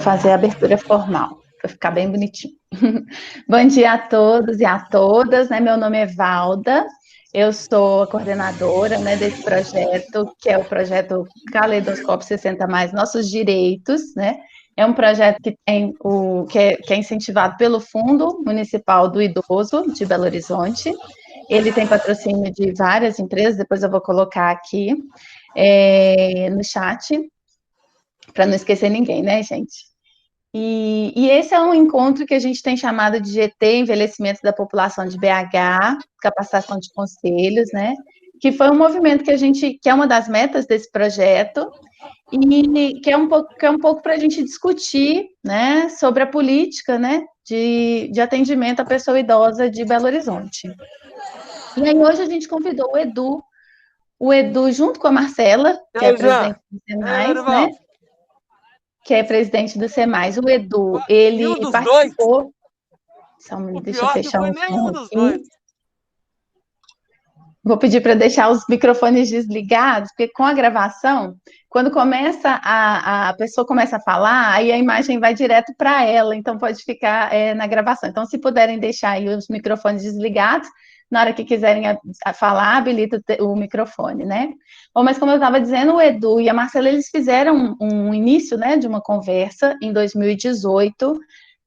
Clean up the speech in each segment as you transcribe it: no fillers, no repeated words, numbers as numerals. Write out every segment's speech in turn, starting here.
Fazer a abertura formal, para ficar bem bonitinho. Bom dia a todos e a todas, né? Meu nome é Valda, eu sou a coordenadora, né, desse projeto, que é o projeto Caleidoscópio 60 Mais Nossos Direitos, né? É um projeto que é incentivado pelo Fundo Municipal do Idoso de Belo Horizonte. Ele tem patrocínio de várias empresas, depois eu vou colocar aqui no chat, para não esquecer ninguém, né, gente? E esse é um encontro que a gente tem chamado de GT, Envelhecimento da População de BH, Capacitação de Conselhos, né? Que foi um movimento que é uma das metas desse projeto, e que é um pouco para a gente discutir, né, sobre a política, né, de atendimento à pessoa idosa de Belo Horizonte. E aí hoje a gente convidou o Edu junto com a Marcela, que é presidente do Senais, né? Que é presidente do SEMAIS, o Edu, ele participou... Deixa eu fechar um som aqui. Vou pedir para deixar os microfones desligados, porque com a gravação, quando começa a pessoa começa a falar, aí a imagem vai direto para ela, então pode ficar na gravação. Então, se puderem deixar aí os microfones desligados, na hora que quiserem falar, habilita o microfone, né? Bom, mas como eu estava dizendo, o Edu e a Marcela, eles fizeram um início, né, de uma conversa em 2018,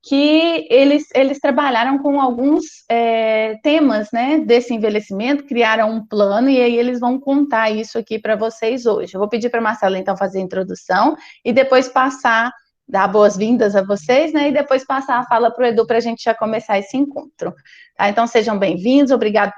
que eles trabalharam com alguns temas, né, desse envelhecimento, criaram um plano, e aí eles vão contar isso aqui para vocês hoje. Eu vou pedir para a Marcela, então, fazer a introdução, e depois dar boas-vindas a vocês, né, e depois passar a fala para o Edu, para a gente já começar esse encontro. Tá? Então, sejam bem-vindos, obrigado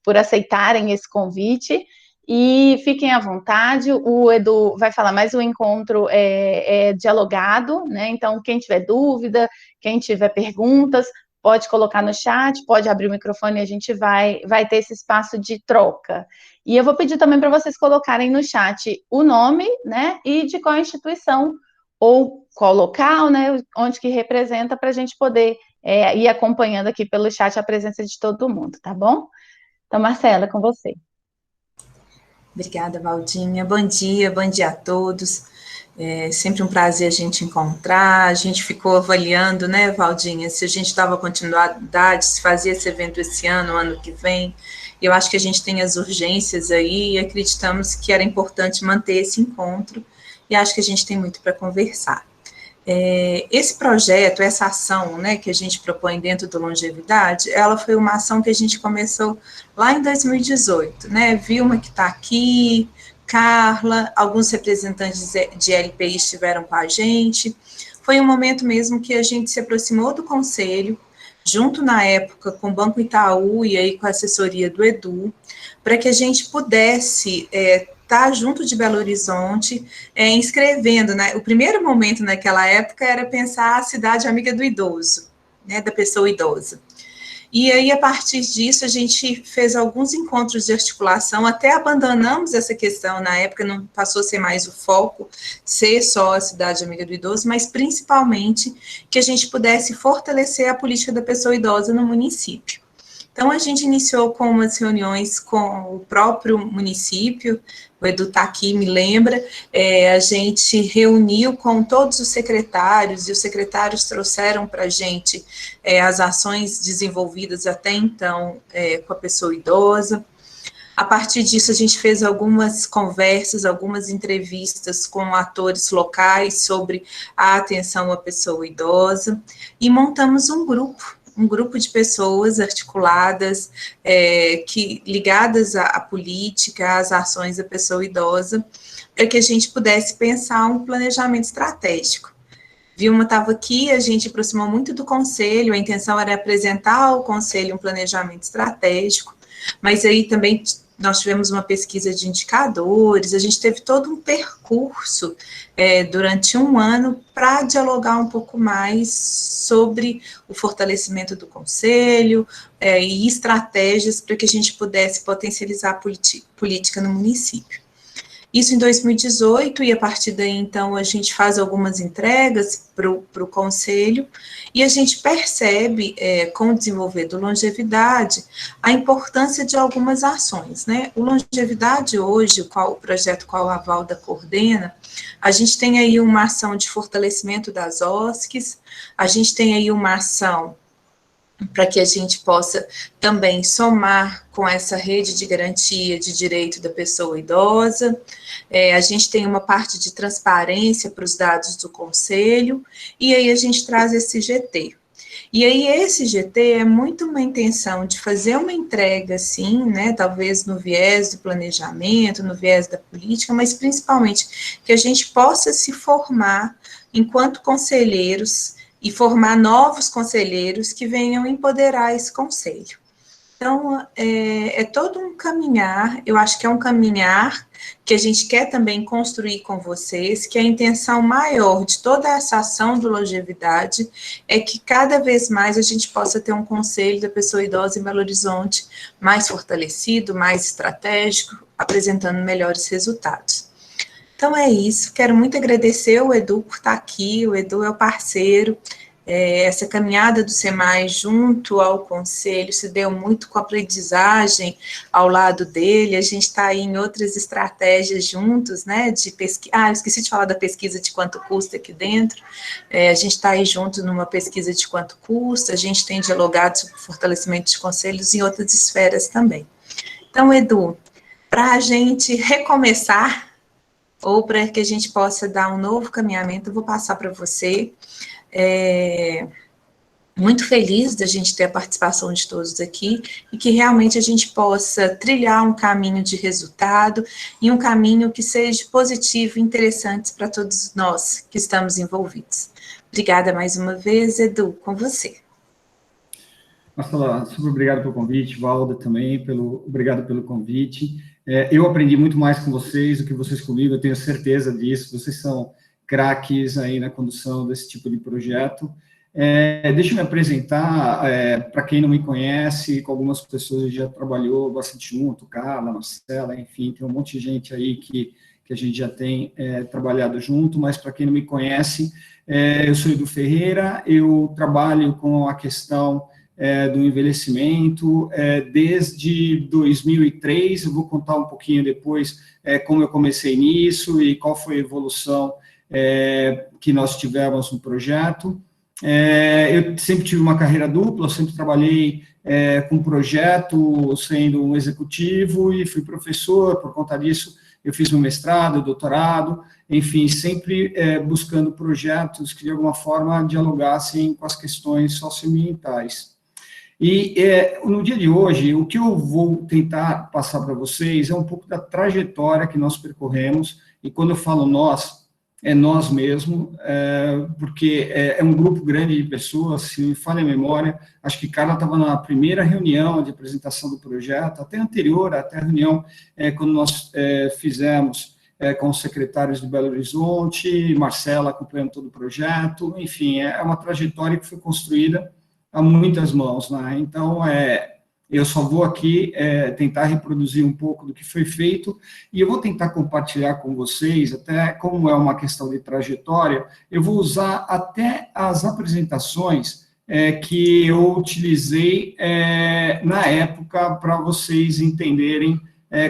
por aceitarem esse convite, e fiquem à vontade. O Edu vai falar, mas o encontro é dialogado, né, então, quem tiver dúvida, quem tiver perguntas, pode colocar no chat, pode abrir o microfone e a gente vai ter esse espaço de troca. E eu vou pedir também para vocês colocarem no chat o nome, né, e de qual instituição ou qual local, né, onde que representa, para a gente poder ir acompanhando aqui pelo chat a presença de todo mundo, tá bom? Então, Marcela, com você. Obrigada, Valdinha. Bom dia a todos. É sempre um prazer a gente encontrar. A gente ficou avaliando, né, Valdinha, se a gente dava continuidade, se fazia esse evento esse ano que vem. Eu acho que a gente tem as urgências aí e acreditamos que era importante manter esse encontro, e acho que a gente tem muito para conversar. Esse projeto, essa ação, né, que a gente propõe dentro do Longevidade, ela foi uma ação que a gente começou lá em 2018, né, Vilma, que está aqui, Carla, alguns representantes de LPI estiveram com a gente. Foi um momento mesmo que a gente se aproximou do Conselho, junto na época com o Banco Itaú e aí com a assessoria do Edu, para que a gente pudesse estar junto de Belo Horizonte, inscrevendo, né? O primeiro momento naquela época era pensar a cidade amiga do idoso, né, da pessoa idosa. E aí, a partir disso, a gente fez alguns encontros de articulação, até abandonamos essa questão, na época não passou a ser mais o foco, ser só a cidade amiga do idoso, mas principalmente que a gente pudesse fortalecer a política da pessoa idosa no município. Então, a gente iniciou com umas reuniões com o próprio município, o Edu está aqui, me lembra, a gente reuniu com todos os secretários, e os secretários trouxeram para a gente as ações desenvolvidas até então com a pessoa idosa. A partir disso, a gente fez algumas conversas, algumas entrevistas com atores locais sobre a atenção à pessoa idosa, e montamos um grupo de pessoas articuladas, ligadas à política, às ações da pessoa idosa, para que a gente pudesse pensar um planejamento estratégico. Vilma estava aqui, a gente aproximou muito do Conselho, a intenção era apresentar ao Conselho um planejamento estratégico, mas aí também nós tivemos uma pesquisa de indicadores, a gente teve todo um percurso durante um ano para dialogar um pouco mais sobre o fortalecimento do Conselho e estratégias para que a gente pudesse potencializar a política no município. Isso em 2018, e a partir daí, então, a gente faz algumas entregas para o Conselho, e a gente percebe, com o desenvolver do Longevidade, a importância de algumas ações, né? O Longevidade hoje, o projeto qual a Valda coordena, A gente tem aí uma ação de fortalecimento das OSCs, a gente tem aí uma ação para que a gente possa também somar com essa rede de garantia de direito da pessoa idosa. A gente tem uma parte de transparência para os dados do conselho, e aí a gente traz esse GT. E aí esse GT é muito uma intenção de fazer uma entrega, sim, né, talvez no viés do planejamento, no viés da política, mas principalmente que a gente possa se formar enquanto conselheiros e formar novos conselheiros que venham empoderar esse conselho. Então, é todo um caminhar, eu acho que é um caminhar que a gente quer também construir com vocês, que a intenção maior de toda essa ação do Longevidade é que cada vez mais a gente possa ter um conselho da pessoa idosa em Belo Horizonte mais fortalecido, mais estratégico, apresentando melhores resultados. Então é isso, quero muito agradecer o Edu por estar aqui, o Edu é o parceiro, essa caminhada do SEMAI junto ao Conselho se deu muito com a aprendizagem ao lado dele, a gente está aí em outras estratégias juntos, né, de pesquisa, eu esqueci de falar da pesquisa de quanto custa aqui dentro, a gente está aí junto numa pesquisa de quanto custa, a gente tem dialogado sobre o fortalecimento de conselhos em outras esferas também. Então, Edu, para a gente recomeçar, ou para que a gente possa dar um novo caminhamento, eu vou passar para você. Muito feliz da gente ter a participação de todos aqui e que realmente a gente possa trilhar um caminho de resultado e um caminho que seja positivo e interessante para todos nós que estamos envolvidos. Obrigada mais uma vez, Edu, com você. Marcela, super obrigado pelo convite, Valda também, obrigado pelo convite. Eu aprendi muito mais com vocês do que vocês comigo, eu tenho certeza disso, vocês são craques aí na condução desse tipo de projeto. Deixa eu me apresentar, para quem não me conhece, com algumas pessoas já trabalhou bastante junto, Carla, Marcela, enfim, tem um monte de gente aí que a gente já tem trabalhado junto, mas para quem não me conhece, eu sou Edu Ferreira, eu trabalho com a questão do envelhecimento desde 2003, eu vou contar um pouquinho depois como eu comecei nisso e qual foi a evolução que nós tivemos no projeto. Eu sempre tive uma carreira dupla, eu sempre trabalhei com projeto, sendo um executivo e fui professor, por conta disso eu fiz meu mestrado, doutorado, enfim, sempre buscando projetos que de alguma forma dialogassem com as questões socioambientais. E no dia de hoje, o que eu vou tentar passar para vocês é um pouco da trajetória que nós percorremos, e quando eu falo nós, é nós mesmo, porque é um grupo grande de pessoas, se me falha a memória, acho que Carla estava na primeira reunião de apresentação do projeto, até anterior, até a reunião quando nós fizemos com os secretários de Belo Horizonte, Marcela acompanhando todo o projeto, enfim, é uma trajetória que foi construída a muitas mãos, né? Então, eu só vou aqui tentar reproduzir um pouco do que foi feito, e eu vou tentar compartilhar com vocês, até como é uma questão de trajetória, eu vou usar até as apresentações que eu utilizei na época, para vocês entenderem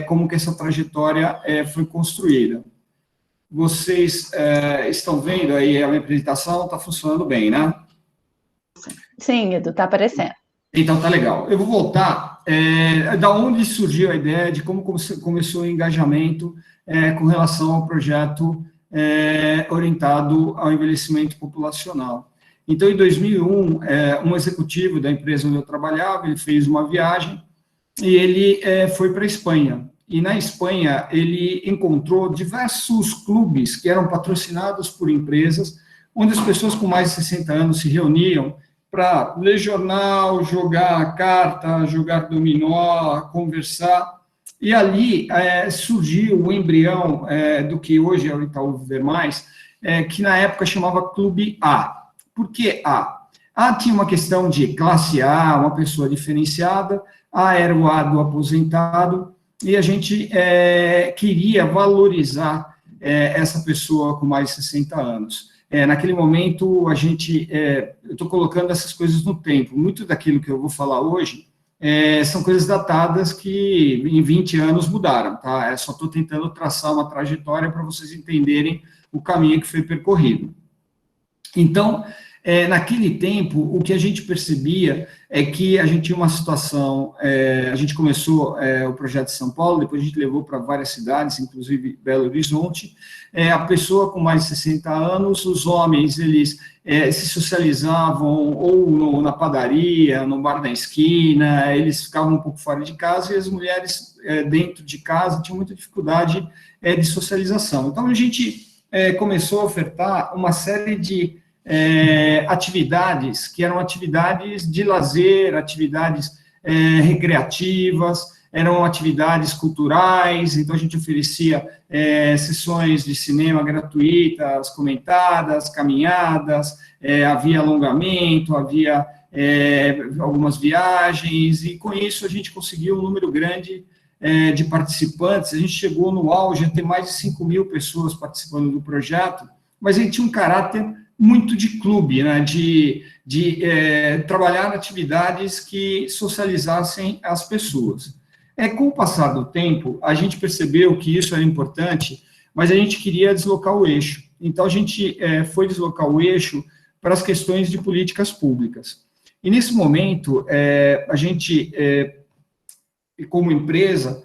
como que essa trajetória foi construída. Vocês estão vendo aí a minha apresentação? Está funcionando bem, né? Sim, Edu, está aparecendo. Então, tá legal. Eu vou voltar da onde surgiu a ideia de como começou o engajamento com relação ao projeto orientado ao envelhecimento populacional. Então, em 2001, um executivo da empresa onde eu trabalhava, ele fez uma viagem e ele foi para a Espanha. E na Espanha, ele encontrou diversos clubes que eram patrocinados por empresas, onde as pessoas com mais de 60 anos se reuniam para ler jornal, jogar carta, jogar dominó, conversar. E ali surgiu o embrião do que hoje é o Itaú Viver Mais, que na época chamava Clube A. Por que A? A tinha uma questão de classe A, uma pessoa diferenciada, A era o A do aposentado, e a gente queria valorizar essa pessoa com mais de 60 anos. Naquele momento, eu estou colocando essas coisas no tempo. Muito daquilo que eu vou falar hoje são coisas datadas que em 20 anos mudaram, tá? Eu só estou tentando traçar uma trajetória para vocês entenderem o caminho que foi percorrido. Então, naquele tempo, o que a gente percebia é que a gente tinha uma situação, a gente começou o projeto de São Paulo, depois a gente levou para várias cidades, inclusive Belo Horizonte. A pessoa com mais de 60 anos, os homens, eles se socializavam ou na padaria, no bar da esquina, eles ficavam um pouco fora de casa, e as mulheres dentro de casa tinham muita dificuldade de socialização. Então, a gente começou a ofertar uma série de atividades que eram atividades de lazer, atividades recreativas, eram atividades culturais. Então a gente oferecia sessões de cinema gratuitas, comentadas, caminhadas, havia alongamento, havia algumas viagens, e com isso a gente conseguiu um número grande de participantes. A gente chegou no auge a ter mais de 5.000 pessoas participando do projeto, mas ele tinha um caráter muito de clube, né, de trabalhar atividades que socializassem as pessoas. Com o passar do tempo, a gente percebeu que isso era importante, mas a gente queria deslocar o eixo. Então, a gente foi deslocar o eixo para as questões de políticas públicas. E, nesse momento, a gente, como empresa,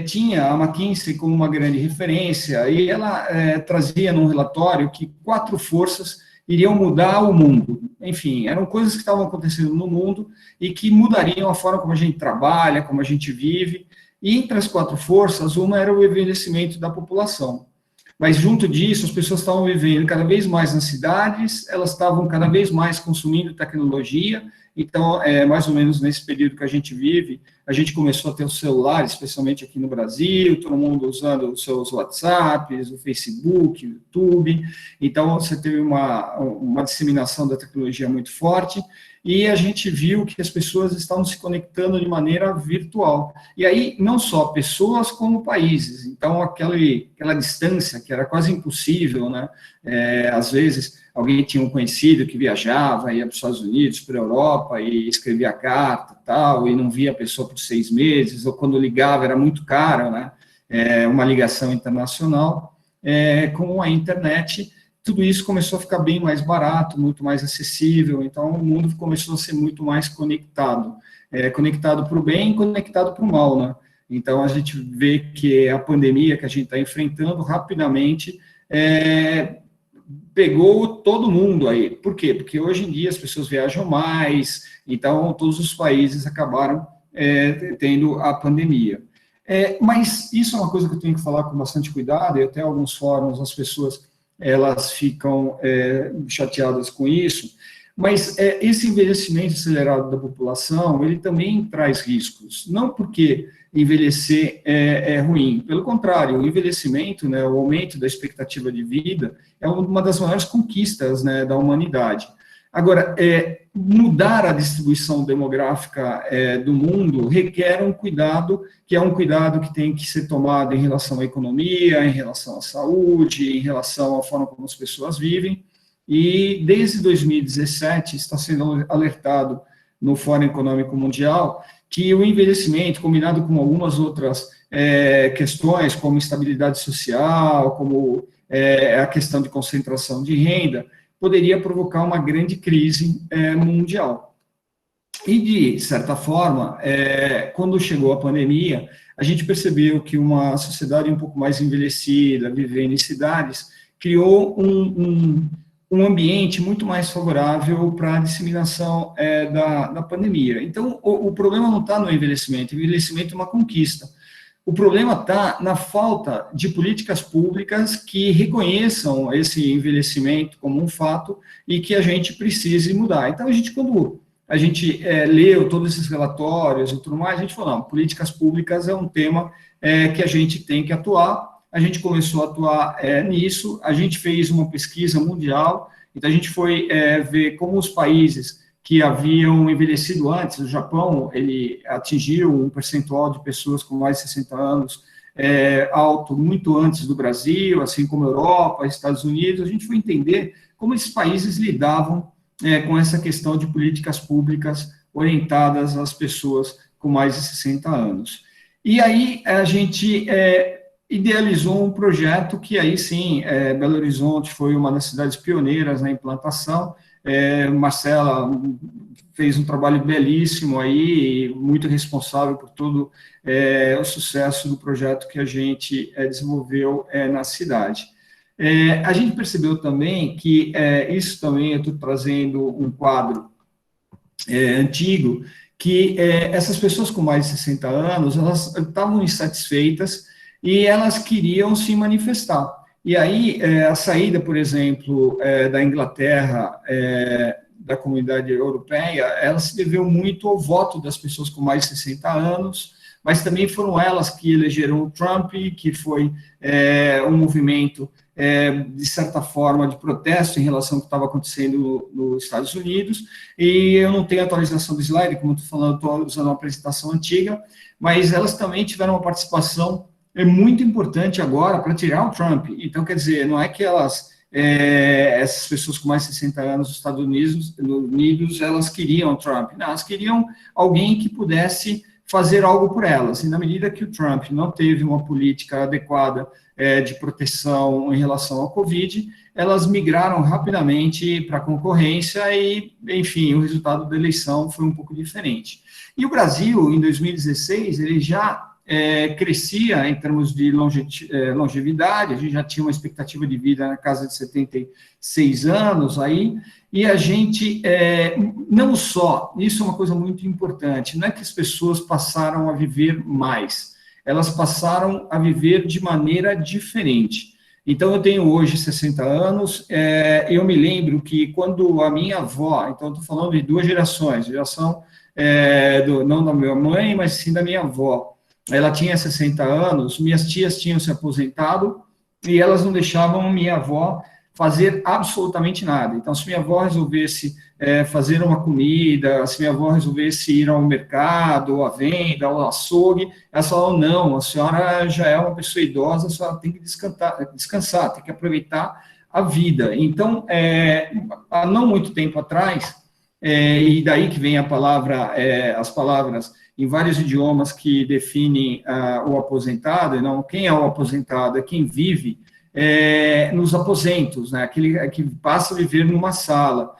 tinha a McKinsey como uma grande referência, e ela trazia num relatório que 4 forças iriam mudar o mundo. Enfim, eram coisas que estavam acontecendo no mundo e que mudariam a forma como a gente trabalha, como a gente vive. E entre as 4 forças, uma era o envelhecimento da população. Mas junto disso, as pessoas estavam vivendo cada vez mais nas cidades, elas estavam cada vez mais consumindo tecnologia. Então, mais ou menos nesse período que a gente vive, a gente começou a ter o celular, especialmente aqui no Brasil, todo mundo usando os seus WhatsApps, o Facebook, o YouTube. Então, você teve uma disseminação da tecnologia muito forte, e a gente viu que as pessoas estavam se conectando de maneira virtual. E aí, não só pessoas, como países. Então, aquela distância que era quase impossível, né? Às vezes, alguém tinha um conhecido que viajava, ia para os Estados Unidos, para a Europa, e escrevia carta tal, e não via a pessoa por 6 meses, ou quando ligava era muito caro, né? Uma ligação internacional. Com a internet, tudo isso começou a ficar bem mais barato, muito mais acessível. Então, o mundo começou a ser muito mais conectado. Conectado para o bem e conectado para o mal, né? Então, a gente vê que a pandemia que a gente está enfrentando rapidamente pegou todo mundo aí. Por quê? Porque hoje em dia as pessoas viajam mais, então todos os países acabaram tendo a pandemia. Mas isso é uma coisa que eu tenho que falar com bastante cuidado, e até alguns fóruns as pessoas elas ficam chateadas com isso, mas esse envelhecimento acelerado da população, ele também traz riscos, não porque envelhecer é ruim, pelo contrário, o envelhecimento, né, o aumento da expectativa de vida, é uma das maiores conquistas, né, da humanidade. Agora, mudar a distribuição demográfica do mundo requer um cuidado, que é um cuidado que tem que ser tomado em relação à economia, em relação à saúde, em relação à forma como as pessoas vivem, e desde 2017 está sendo alertado no Fórum Econômico Mundial que o envelhecimento, combinado com algumas outras questões, como estabilidade social, como a questão de concentração de renda, poderia provocar uma grande crise mundial. E, de certa forma, quando chegou a pandemia, a gente percebeu que uma sociedade um pouco mais envelhecida, vivendo em cidades, criou um ambiente muito mais favorável para a disseminação da pandemia. Então, o problema não está no envelhecimento. O envelhecimento é uma conquista. O problema está na falta de políticas públicas que reconheçam esse envelhecimento como um fato e que a gente precise mudar. Então, quando a gente leu todos esses relatórios e tudo mais, a gente falou, não, políticas públicas é um tema que a gente tem que atuar. A gente começou a atuar nisso, a gente fez uma pesquisa mundial, então a gente foi ver como os países que haviam envelhecido antes. O Japão, ele atingiu um percentual de pessoas com mais de 60 anos alto muito antes do Brasil, assim como a Europa, Estados Unidos. A gente foi entender como esses países lidavam com essa questão de políticas públicas orientadas às pessoas com mais de 60 anos. E aí a gente idealizou um projeto que aí sim, Belo Horizonte foi uma das cidades pioneiras na implantação. Marcela fez um trabalho belíssimo aí, muito responsável por todo o sucesso do projeto que a gente desenvolveu na cidade. A gente percebeu também que isso também, eu estou trazendo um quadro antigo, que essas pessoas com mais de 60 anos, elas estavam insatisfeitas e elas queriam se manifestar. E aí, a saída, por exemplo, da Inglaterra, da comunidade europeia, ela se deveu muito ao voto das pessoas com mais de 60 anos, mas também foram elas que elegeram o Trump, que foi um movimento, de certa forma, de protesto em relação ao que estava acontecendo nos Estados Unidos, e eu não tenho atualização do slide, como eu estou falando, estou usando uma apresentação antiga, mas elas também tiveram uma participação muito importante agora para tirar o Trump. Então, quer dizer, não é que essas pessoas com mais de 60 anos nos Estados Unidos, elas queriam o Trump, não, elas queriam alguém que pudesse fazer algo por elas, e na medida que o Trump não teve uma política adequada de proteção em relação ao Covid, elas migraram rapidamente para a concorrência e, enfim, o resultado da eleição foi um pouco diferente. E o Brasil, em 2016, ele já crescia em termos de longevidade, a gente já tinha uma expectativa de vida na casa de 76 anos aí, e a gente, não só, isso é uma coisa muito importante, não é que as pessoas passaram a viver mais, elas passaram a viver de maneira diferente. Então, eu tenho hoje 60 anos, eu me lembro que quando a minha avó, então eu estou falando de duas gerações, geração não da minha mãe, mas sim da minha avó, ela tinha 60 anos, minhas tias tinham se aposentado, e elas não deixavam minha avó fazer absolutamente nada. Então, se minha avó resolvesse fazer uma comida, se minha avó resolvesse ir ao mercado, à venda, ao açougue, elas falavam, não, a senhora já é uma pessoa idosa, a senhora tem que descansar, tem que aproveitar a vida. Então, há não muito tempo atrás, e daí que vem a palavra, as palavras em vários idiomas que definem o aposentado, e não quem é o aposentado, é quem vive nos aposentos, né? Aquele que passa a viver numa sala.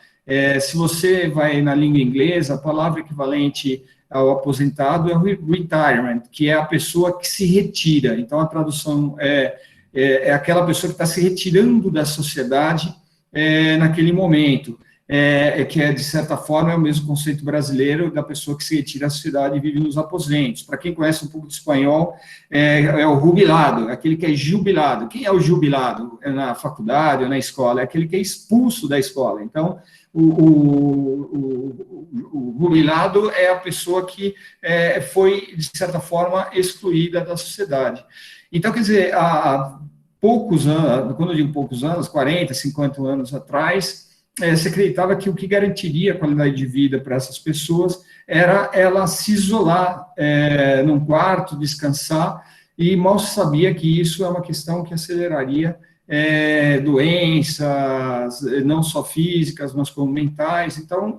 Se você vai na língua inglesa, a palavra equivalente ao aposentado é retirement, que é a pessoa que se retira. Então, a tradução é aquela pessoa que está se retirando da sociedade naquele momento. Que de certa forma, é o mesmo conceito brasileiro da pessoa que se retira da sociedade e vive nos aposentos. Para quem conhece um pouco de espanhol, é o jubilado, aquele que é jubilado. Quem é o jubilado? É na faculdade ou na escola? É aquele que é expulso da escola. Então, o jubilado é a pessoa que foi, de certa forma, excluída da sociedade. Então, quer dizer, há poucos anos, quando eu digo poucos anos, 40, 50 anos atrás, se acreditava que o que garantiria a qualidade de vida para essas pessoas era ela se isolar num quarto, descansar, e mal se sabia que isso é uma questão que aceleraria doenças, não só físicas, mas como mentais. Então,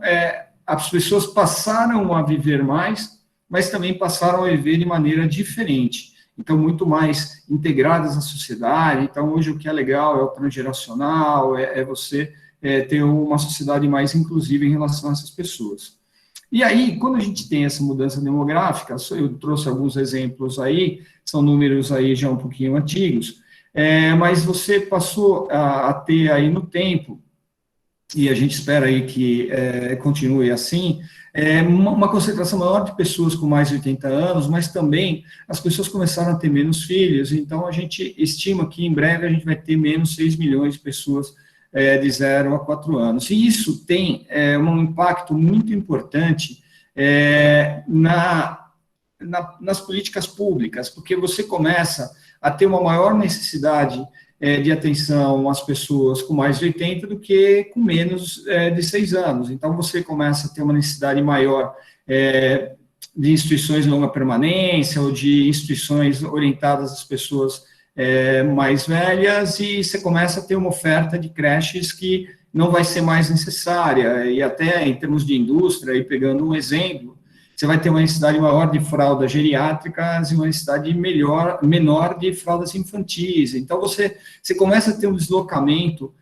as pessoas passaram a viver mais, mas também passaram a viver de maneira diferente. Então, muito mais integradas à sociedade. Então, hoje o que é legal é o transgeracional, você ter uma sociedade mais inclusiva em relação a essas pessoas. E aí, quando a gente tem essa mudança demográfica, eu trouxe alguns exemplos aí, são números aí já um pouquinho antigos, mas você passou a ter aí no tempo, e a gente espera aí que continue assim, uma concentração maior de pessoas com mais de 80 anos, mas também as pessoas começaram a ter menos filhos, então a gente estima que em breve a gente vai ter menos 6 milhões de pessoas de 0 a 4 anos. E isso tem um impacto muito importante nas políticas públicas, porque você começa a ter uma maior necessidade de atenção às pessoas com mais de 80 do que com menos de 6 anos. Então, você começa a ter uma necessidade maior de instituições de longa permanência ou de instituições orientadas às pessoas mais velhas, e você começa a ter uma oferta de creches que não vai ser mais necessária, e até em termos de indústria, e pegando um exemplo, você vai ter uma necessidade maior de fraldas geriátricas e uma necessidade menor de fraldas infantis. Então, você começa a ter um deslocamento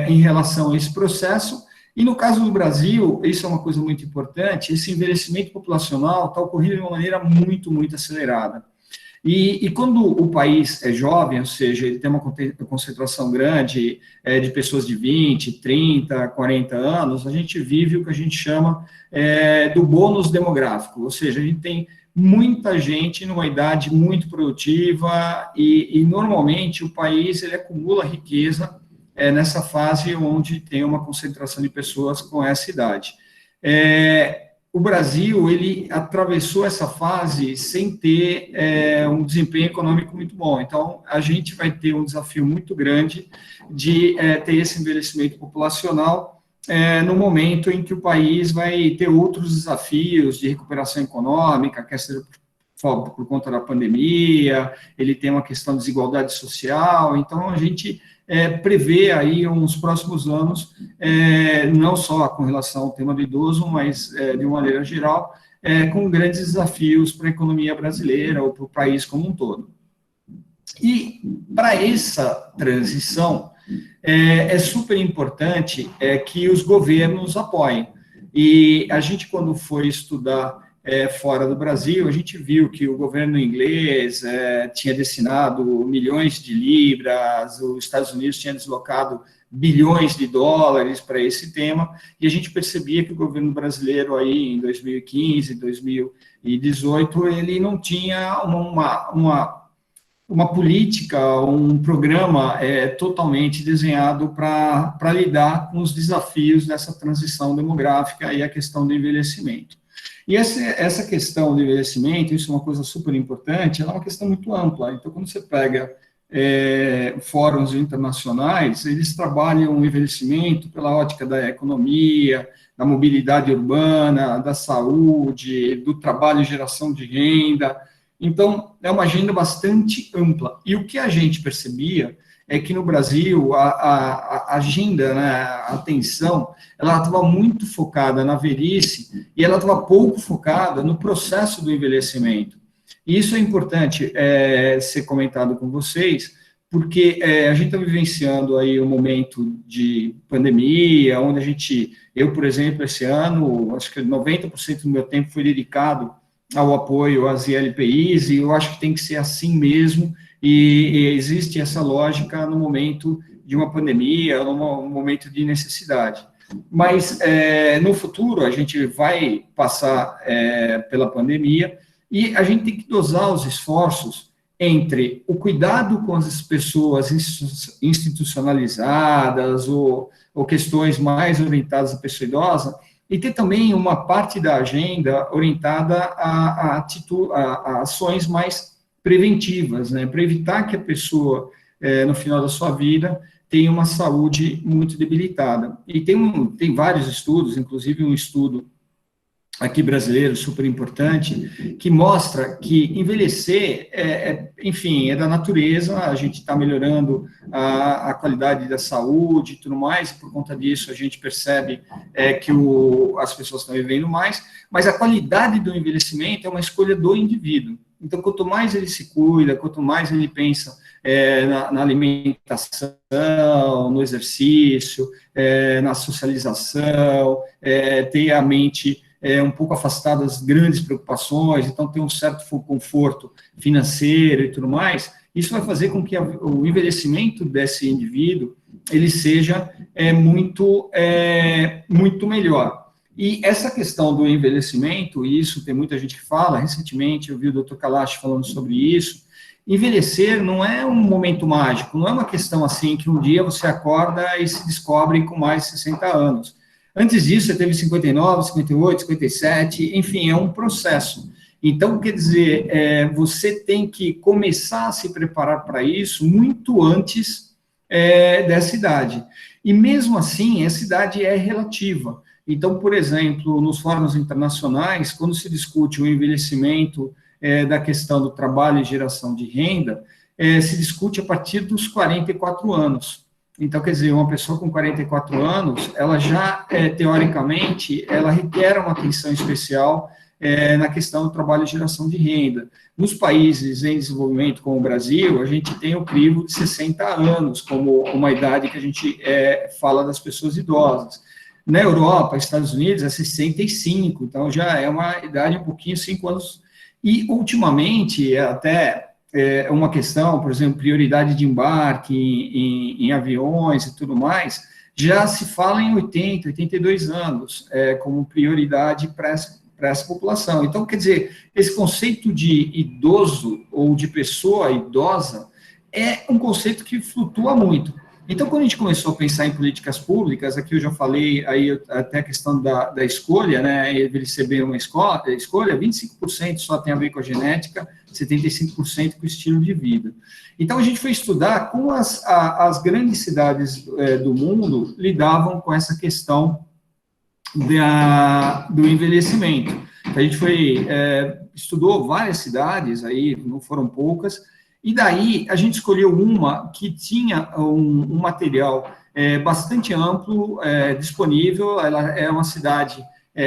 em relação a esse processo. E no caso do Brasil, isso é uma coisa muito importante, esse envelhecimento populacional está ocorrendo de uma maneira muito, muito acelerada. E quando o país é jovem, ou seja, ele tem uma concentração grande de pessoas de 20, 30, 40 anos, a gente vive o que a gente chama do bônus demográfico, ou seja, a gente tem muita gente numa idade muito produtiva e normalmente o país ele acumula riqueza nessa fase onde tem uma concentração de pessoas com essa idade. O Brasil, ele atravessou essa fase sem ter um desempenho econômico muito bom. Então, a gente vai ter um desafio muito grande de ter esse envelhecimento populacional no momento em que o país vai ter outros desafios de recuperação econômica, quer seja por conta da pandemia, ele tem uma questão de desigualdade social. Então, a gente prevê aí uns próximos anos, não só com relação ao tema do idoso, mas de uma maneira geral, com grandes desafios para a economia brasileira ou para o país como um todo. E para essa transição, é super importante que os governos apoiem. E a gente, quando foi estudar fora do Brasil, a gente viu que o governo inglês tinha destinado milhões de libras, os Estados Unidos tinha deslocado bilhões de dólares para esse tema, e a gente percebia que o governo brasileiro aí em 2015, 2018, ele não tinha uma política, um programa totalmente desenhado para lidar com os desafios dessa transição demográfica e a questão do envelhecimento. E essa questão do envelhecimento, isso é uma coisa super importante, ela é uma questão muito ampla. Então, quando você pega fóruns internacionais, eles trabalham o envelhecimento pela ótica da economia, da mobilidade urbana, da saúde, do trabalho e geração de renda. Então, é uma agenda bastante ampla. E o que a gente percebia é que no Brasil a agenda, né, a atenção, ela estava muito focada na velhice e ela estava pouco focada no processo do envelhecimento. E isso é importante ser comentado com vocês, porque a gente está vivenciando aí um momento de pandemia, onde eu, por exemplo, esse ano, acho que 90% do meu tempo foi dedicado ao apoio às ILPIs, e eu acho que tem que ser assim mesmo, e existe essa lógica no momento de uma pandemia, num momento de necessidade. Mas, no futuro, a gente vai passar pela pandemia, e a gente tem que dosar os esforços entre o cuidado com as pessoas institucionalizadas, ou questões mais orientadas à pessoa idosa, e ter também uma parte da agenda orientada a ações mais preventivas, né, para evitar que a pessoa, no final da sua vida, tenha uma saúde muito debilitada. E tem vários estudos, inclusive um estudo aqui brasileiro, super importante, que mostra que envelhecer, enfim, é da natureza, a gente está melhorando a qualidade da saúde e tudo mais, e por conta disso a gente percebe que as pessoas estão vivendo mais, mas a qualidade do envelhecimento é uma escolha do indivíduo. Então, quanto mais ele se cuida, quanto mais ele pensa na alimentação, no exercício, na socialização, ter a mente um pouco afastada das grandes preocupações, então ter um certo conforto financeiro e tudo mais, isso vai fazer com que o envelhecimento desse indivíduo ele seja muito melhor. E essa questão do envelhecimento, e isso tem muita gente que fala, recentemente eu vi o Dr. Kalash falando sobre isso, envelhecer não é um momento mágico, não é uma questão assim que um dia você acorda e se descobre com mais de 60 anos. Antes disso, você teve 59, 58, 57, enfim, é um processo. Então, quer dizer, você tem que começar a se preparar para isso muito antes dessa idade. E mesmo assim, essa idade é relativa. Então, por exemplo, nos fóruns internacionais, quando se discute o envelhecimento da questão do trabalho e geração de renda, se discute a partir dos 44 anos. Então, quer dizer, uma pessoa com 44 anos, ela já, teoricamente, ela requer uma atenção especial na questão do trabalho e geração de renda. Nos países em desenvolvimento, como o Brasil, a gente tem o crivo de 60 anos, como uma idade que a gente fala das pessoas idosas. Na Europa, Estados Unidos, é 65, então já é uma idade um pouquinho, 5 anos. E, ultimamente, até uma questão, por exemplo, prioridade de embarque em aviões e tudo mais, já se fala em 80, 82 anos como prioridade para essa população. Então, quer dizer, esse conceito de idoso ou de pessoa idosa é um conceito que flutua muito. Então, quando a gente começou a pensar em políticas públicas, aqui eu já falei aí até a questão da escolha, né, envelhecer bem uma escolha, 25% só tem a ver com a genética, 75% com o estilo de vida. Então, a gente foi estudar como as grandes cidades do mundo lidavam com essa questão do envelhecimento. Então, a gente estudou várias cidades, aí não foram poucas, e daí a gente escolheu uma que tinha um material bastante amplo disponível. Ela é uma cidade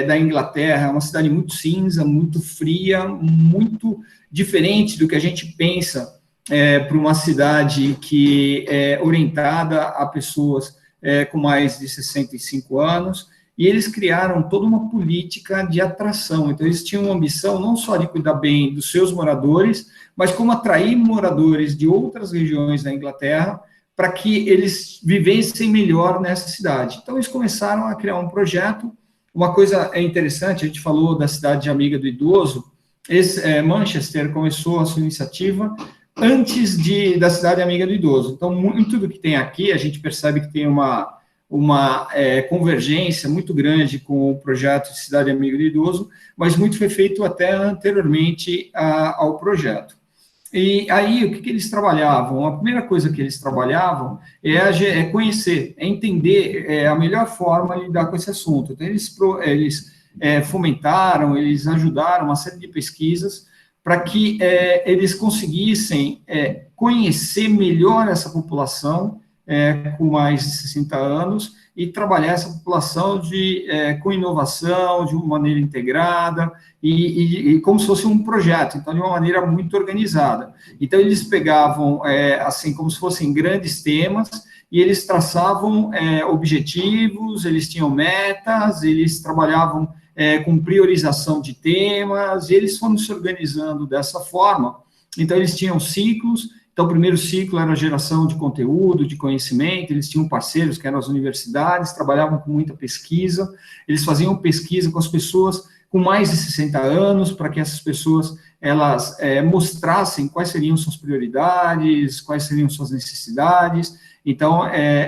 da Inglaterra, uma cidade muito cinza, muito fria, muito diferente do que a gente pensa para uma cidade que é orientada a pessoas com mais de 65 anos, e eles criaram toda uma política de atração. Então, eles tinham uma ambição não só de cuidar bem dos seus moradores, mas como atrair moradores de outras regiões da Inglaterra para que eles vivessem melhor nessa cidade. Então, eles começaram a criar um projeto. Uma coisa interessante, a gente falou da cidade amiga do idoso, Manchester começou a sua iniciativa antes da cidade amiga do idoso. Então, muito do que tem aqui, a gente percebe que tem uma convergência muito grande com o projeto de Cidade Amiga do Idoso, mas muito foi feito até anteriormente ao projeto. E aí, o que eles trabalhavam? A primeira coisa que eles trabalhavam é conhecer, entender a melhor forma de lidar com esse assunto. Então, eles fomentaram, eles ajudaram uma série de pesquisas para que eles conseguissem conhecer melhor essa população com mais de 60 anos e trabalhar essa população com inovação, de uma maneira integrada e como se fosse um projeto, então de uma maneira muito organizada. Então eles pegavam, assim, como se fossem grandes temas e eles traçavam objetivos, eles tinham metas, eles trabalhavam com priorização de temas e eles foram se organizando dessa forma. Então eles tinham ciclos. Então, o primeiro ciclo era a geração de conteúdo, de conhecimento, eles tinham parceiros, que eram as universidades, trabalhavam com muita pesquisa, eles faziam pesquisa com as pessoas com mais de 60 anos, para que essas pessoas, elas mostrassem quais seriam suas prioridades, quais seriam suas necessidades. Então,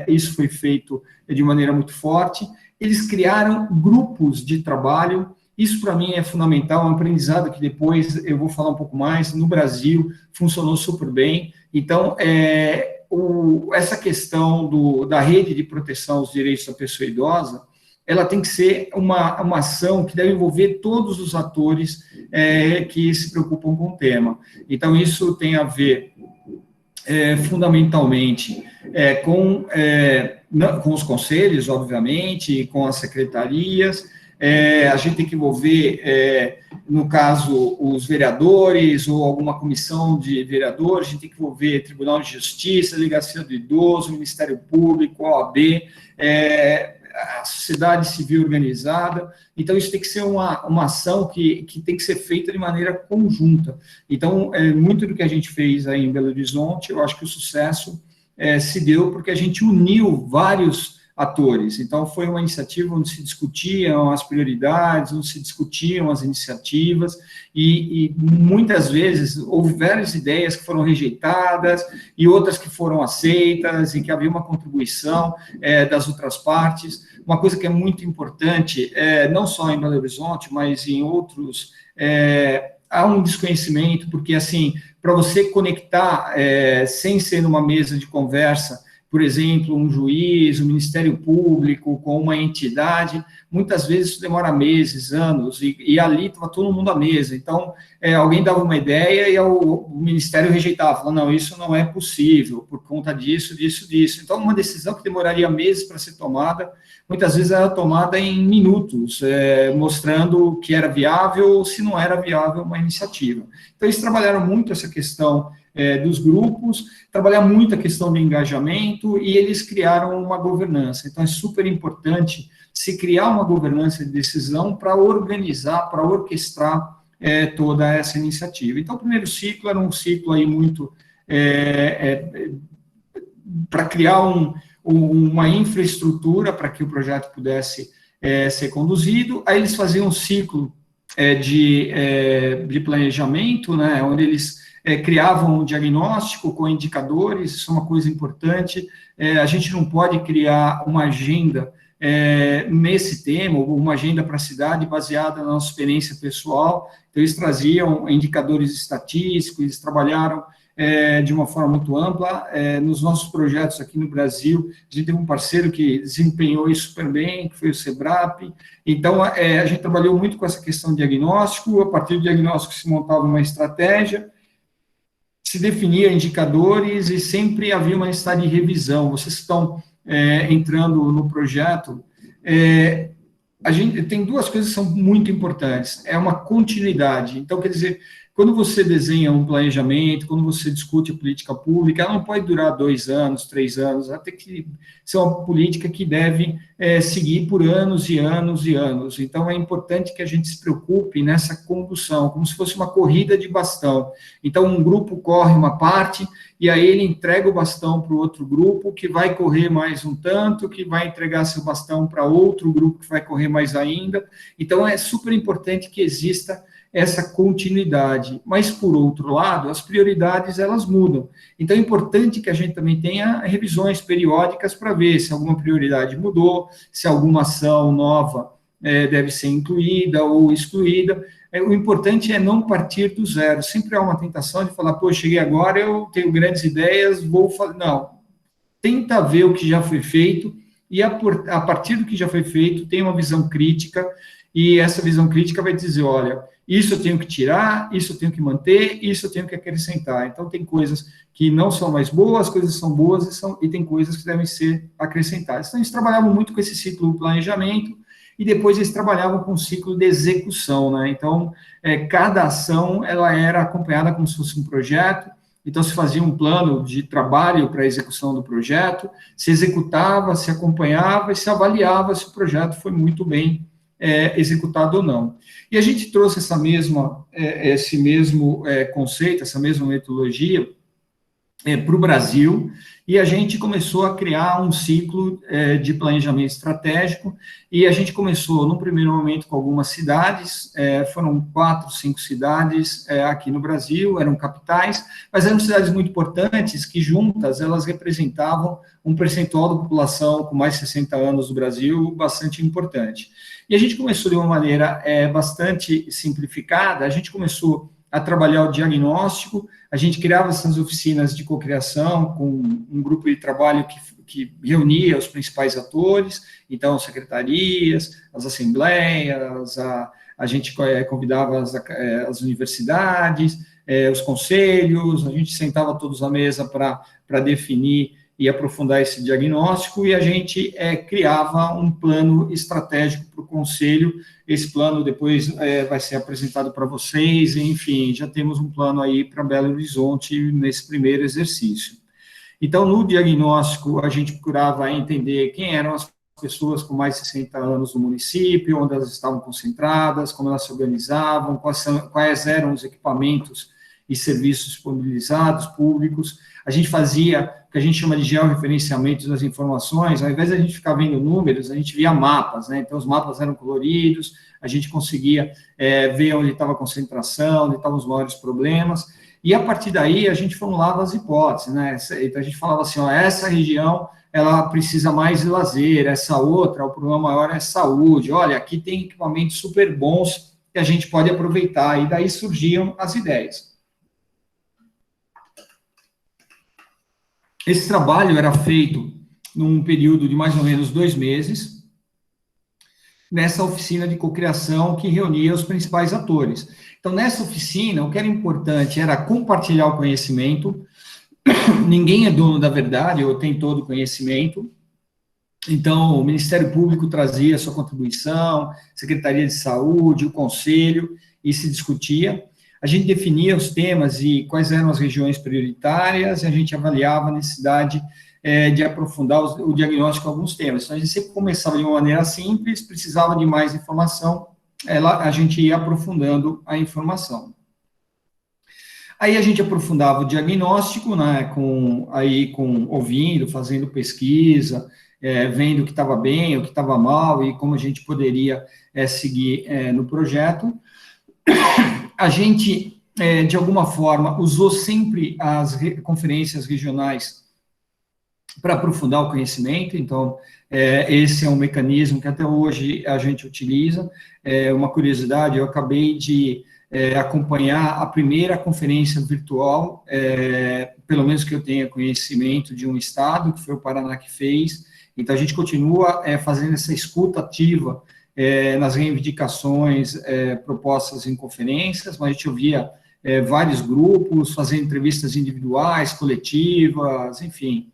isso foi feito de maneira muito forte. Eles criaram grupos de trabalho. Isso, para mim, é fundamental, é um aprendizado que depois eu vou falar um pouco mais. No Brasil, funcionou super bem. Então, essa questão da rede de proteção aos direitos da pessoa idosa, ela tem que ser uma ação que deve envolver todos os atores que se preocupam com o tema. Então, isso tem a ver, fundamentalmente, com os conselhos, obviamente, com as secretarias. A gente tem que envolver, no caso, os vereadores ou alguma comissão de vereadores, a gente tem que envolver Tribunal de Justiça, Delegacia do Idoso, Ministério Público, OAB, a sociedade civil organizada. Então, isso tem que ser uma ação que tem que ser feita de maneira conjunta. Então, muito do que a gente fez aí em Belo Horizonte, eu acho que o sucesso se deu porque a gente uniu vários atores. Então, foi uma iniciativa onde se discutiam as prioridades, onde se discutiam as iniciativas, e muitas vezes houve várias ideias que foram rejeitadas e outras que foram aceitas, e que havia uma contribuição das outras partes. Uma coisa que é muito importante, não só em Belo Horizonte, mas em outros, há um desconhecimento, porque, assim, para você conectar, sem ser numa mesa de conversa, por exemplo, um juiz, um Ministério Público, com uma entidade, muitas vezes isso demora meses, anos, e ali estava todo mundo à mesa. Então, alguém dava uma ideia e o Ministério rejeitava, falando, não, isso não é possível, por conta disso, disso, disso. Então, uma decisão que demoraria meses para ser tomada, muitas vezes era tomada em minutos, mostrando que era viável ou se não era viável uma iniciativa. Então, eles trabalharam muito essa questão dos grupos, trabalhar muito a questão do engajamento, e eles criaram uma governança. Então, é super importante se criar uma governança de decisão para organizar, para orquestrar toda essa iniciativa. Então, o primeiro ciclo era um ciclo aí muito para criar uma infraestrutura para que o projeto pudesse ser conduzido. Aí eles faziam um ciclo de planejamento, né, onde eles criavam um diagnóstico com indicadores, isso é uma coisa importante. A gente não pode criar uma agenda nesse tema, ou uma agenda para a cidade baseada na nossa experiência pessoal. Então, eles traziam indicadores estatísticos, eles trabalharam de uma forma muito ampla. Nos nossos projetos aqui no Brasil, a gente teve um parceiro que desempenhou isso super bem, que foi o SEBRAP. Então, a gente trabalhou muito com essa questão de diagnóstico. A partir do diagnóstico se montava uma estratégia, se definia indicadores e sempre havia uma necessidade de revisão. Vocês estão entrando no projeto, a gente tem duas coisas que são muito importantes. É uma continuidade. Então, quer dizer, quando você desenha um planejamento, quando você discute a política pública, ela não pode durar 2 anos, 3 anos, ela tem que ser uma política que deve seguir por anos e anos e anos. Então, é importante que a gente se preocupe nessa condução, como se fosse uma corrida de bastão. Então, um grupo corre uma parte, e aí ele entrega o bastão para o outro grupo, que vai correr mais um tanto, que vai entregar seu bastão para outro grupo, que vai correr mais ainda. Então, é super importante que exista essa continuidade, mas, por outro lado, as prioridades, elas mudam. Então, é importante que a gente também tenha revisões periódicas para ver se alguma prioridade mudou, se alguma ação nova deve ser incluída ou excluída. O importante é não partir do zero. Sempre há uma tentação de falar, pô, cheguei agora, eu tenho grandes ideias, vou fazer... Não, tenta ver o que já foi feito, e a partir do que já foi feito, tem uma visão crítica, e essa visão crítica vai dizer, olha, isso eu tenho que tirar, isso eu tenho que manter, isso eu tenho que acrescentar. Então, tem coisas que não são mais boas, coisas são boas, e tem coisas que devem ser acrescentadas. Então, eles trabalhavam muito com esse ciclo do planejamento, e depois eles trabalhavam com o ciclo de execução, né? Então, cada ação, ela era acompanhada como se fosse um projeto. Então, se fazia um plano de trabalho para a execução do projeto, se executava, se acompanhava e se avaliava se o projeto foi muito bem executado ou não. E a gente trouxe esse mesmo conceito, essa mesma metodologia para o Brasil, e a gente começou a criar um ciclo de planejamento estratégico, e a gente começou, num primeiro momento, com algumas cidades, foram 4, 5 cidades aqui no Brasil, eram capitais, mas eram cidades muito importantes, que juntas, elas representavam um percentual da população com mais de 60 anos do Brasil, bastante importante. E a gente começou de uma maneira bastante simplificada, a gente começou a trabalhar o diagnóstico, a gente criava essas oficinas de cocriação com um grupo de trabalho que reunia os principais atores, então secretarias, as assembleias, a gente convidava as universidades, os conselhos, a gente sentava todos à mesa para definir e aprofundar esse diagnóstico, e a gente criava um plano estratégico para o conselho. Esse plano depois vai ser apresentado para vocês, enfim, já temos um plano aí para Belo Horizonte nesse primeiro exercício. Então, no diagnóstico, a gente procurava entender quem eram as pessoas com mais de 60 anos no município, onde elas estavam concentradas, como elas se organizavam, quais eram os equipamentos e serviços disponibilizados, públicos. A gente fazia o que a gente chama de georreferenciamento das informações. Ao invés de a gente ficar vendo números, a gente via mapas, né? Então, os mapas eram coloridos, a gente conseguia ver onde estava a concentração, onde estavam os maiores problemas, e a partir daí a gente formulava as hipóteses, né? Então, a gente falava assim, ó, essa região, ela precisa mais de lazer, essa outra, o problema maior é saúde, olha, aqui tem equipamentos super bons que a gente pode aproveitar, e daí surgiam as ideias. Esse trabalho era feito num período de mais ou menos 2 meses, nessa oficina de cocriação que reunia os principais atores. Então, nessa oficina, o que era importante era compartilhar o conhecimento. Ninguém é dono da verdade, ou tem todo o conhecimento. Então, o Ministério Público trazia a sua contribuição, Secretaria de Saúde, o Conselho, e se discutia. A gente definia os temas e quais eram as regiões prioritárias, e a gente avaliava a necessidade de aprofundar o diagnóstico de alguns temas. Então, a gente sempre começava de uma maneira simples, precisava de mais informação, a gente ia aprofundando a informação. Aí a gente aprofundava o diagnóstico, né, ouvindo, fazendo pesquisa, vendo o que estava bem, o que estava mal e como a gente poderia seguir no projeto. A gente, de alguma forma, usou sempre as conferências regionais para aprofundar o conhecimento, então, esse é um mecanismo que até hoje a gente utiliza. Uma curiosidade, eu acabei de acompanhar a primeira conferência virtual, pelo menos que eu tenha conhecimento, de um estado, que foi o Paraná que fez. Então, a gente continua fazendo essa escuta ativa nas reivindicações propostas em conferências, mas a gente ouvia vários grupos, fazendo entrevistas individuais, coletivas, enfim.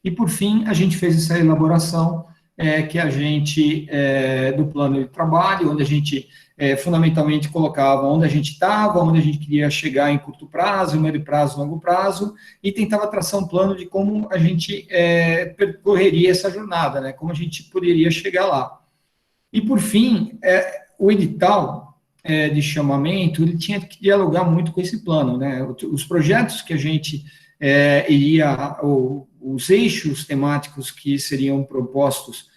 E, por fim, a gente fez essa elaboração que a gente, do plano de trabalho, onde a gente fundamentalmente colocava onde a gente estava, onde a gente queria chegar em curto prazo, médio prazo, longo prazo, e tentava traçar um plano de como a gente percorreria essa jornada, né, como a gente poderia chegar lá. E, por fim, o edital de chamamento, ele tinha que dialogar muito com esse plano, né, os projetos que a gente os eixos temáticos que seriam propostos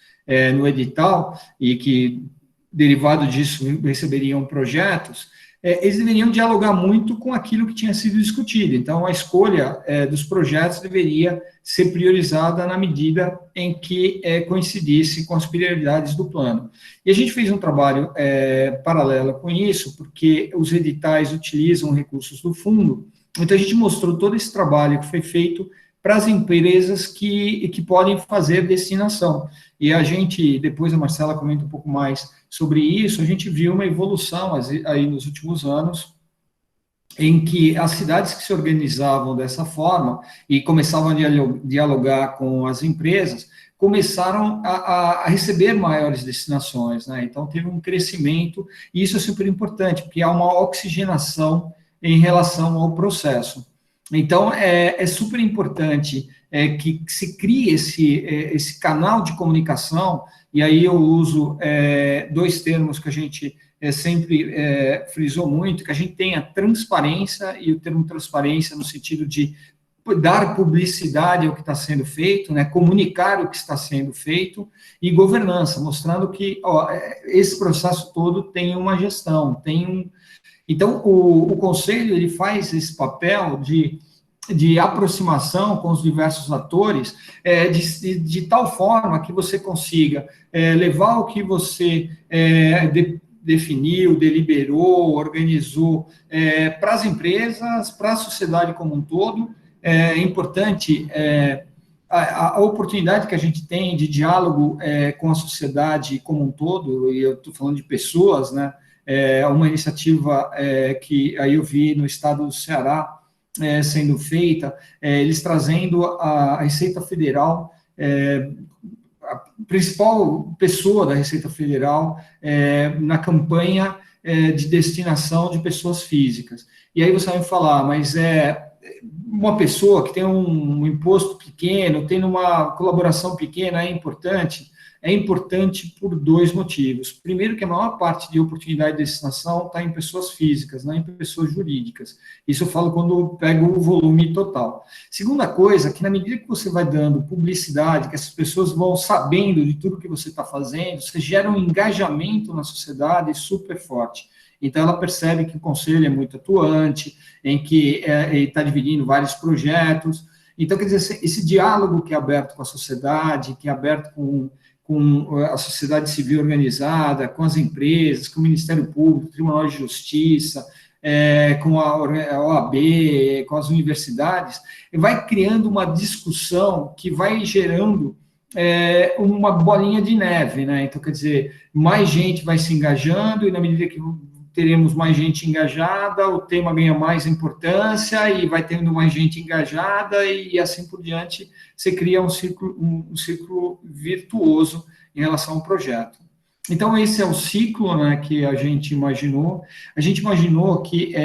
no edital e que, derivado disso, receberiam projetos, eles deveriam dialogar muito com aquilo que tinha sido discutido. Então, a escolha dos projetos deveria ser priorizada na medida em que coincidisse com as prioridades do plano. E a gente fez um trabalho paralelo com isso, porque os editais utilizam recursos do fundo. Então, a gente mostrou todo esse trabalho que foi feito para as empresas que podem fazer destinação. E a gente, depois a Marcela comenta um pouco mais sobre isso, a gente viu uma evolução aí nos últimos anos, em que as cidades que se organizavam dessa forma e começavam a dialogar com as empresas, começaram a receber maiores destinações, né? Então, teve um crescimento, e isso é super importante, porque há uma oxigenação em relação ao processo. Então, é super importante que se crie esse canal de comunicação, e aí eu uso 2 termos que a gente sempre frisou muito, que a gente tenha transparência, e o termo transparência no sentido de dar publicidade ao que está sendo feito, né, comunicar o que está sendo feito, e governança, mostrando que esse processo todo tem uma gestão, Então, o Conselho, ele faz esse papel de aproximação com os diversos atores, de tal forma que você consiga levar o que você definiu, deliberou, organizou para as empresas, para a sociedade como um todo. É importante a oportunidade que a gente tem de diálogo com a sociedade como um todo, e eu estou falando de pessoas, né? Uma iniciativa que aí eu vi no estado do Ceará sendo feita, eles trazendo a Receita Federal, a principal pessoa da Receita Federal na campanha de destinação de pessoas físicas. E aí você vai me falar, mas uma pessoa que tem um imposto pequeno, tem uma colaboração pequena, é importante? É importante por 2 motivos. Primeiro, que a maior parte de oportunidade de destinação está em pessoas físicas, não em pessoas jurídicas. Isso eu falo quando eu pego o volume total. Segunda coisa, que na medida que você vai dando publicidade, que essas pessoas vão sabendo de tudo que você está fazendo, você gera um engajamento na sociedade super forte. Então, ela percebe que o Conselho é muito atuante, em que ele está dividindo vários projetos. Então, quer dizer, esse diálogo que é aberto com a sociedade, que é aberto com a sociedade civil organizada, com as empresas, com o Ministério Público, Tribunal de Justiça, com a OAB, com as universidades, vai criando uma discussão que vai gerando uma bolinha de neve, né? Então, quer dizer, mais gente vai se engajando, e na medida que teremos mais gente engajada, o tema ganha mais importância, e vai tendo mais gente engajada, e assim por diante, você cria um ciclo virtuoso em relação ao projeto. Então, esse é o ciclo, né, que a gente imaginou. A gente imaginou que,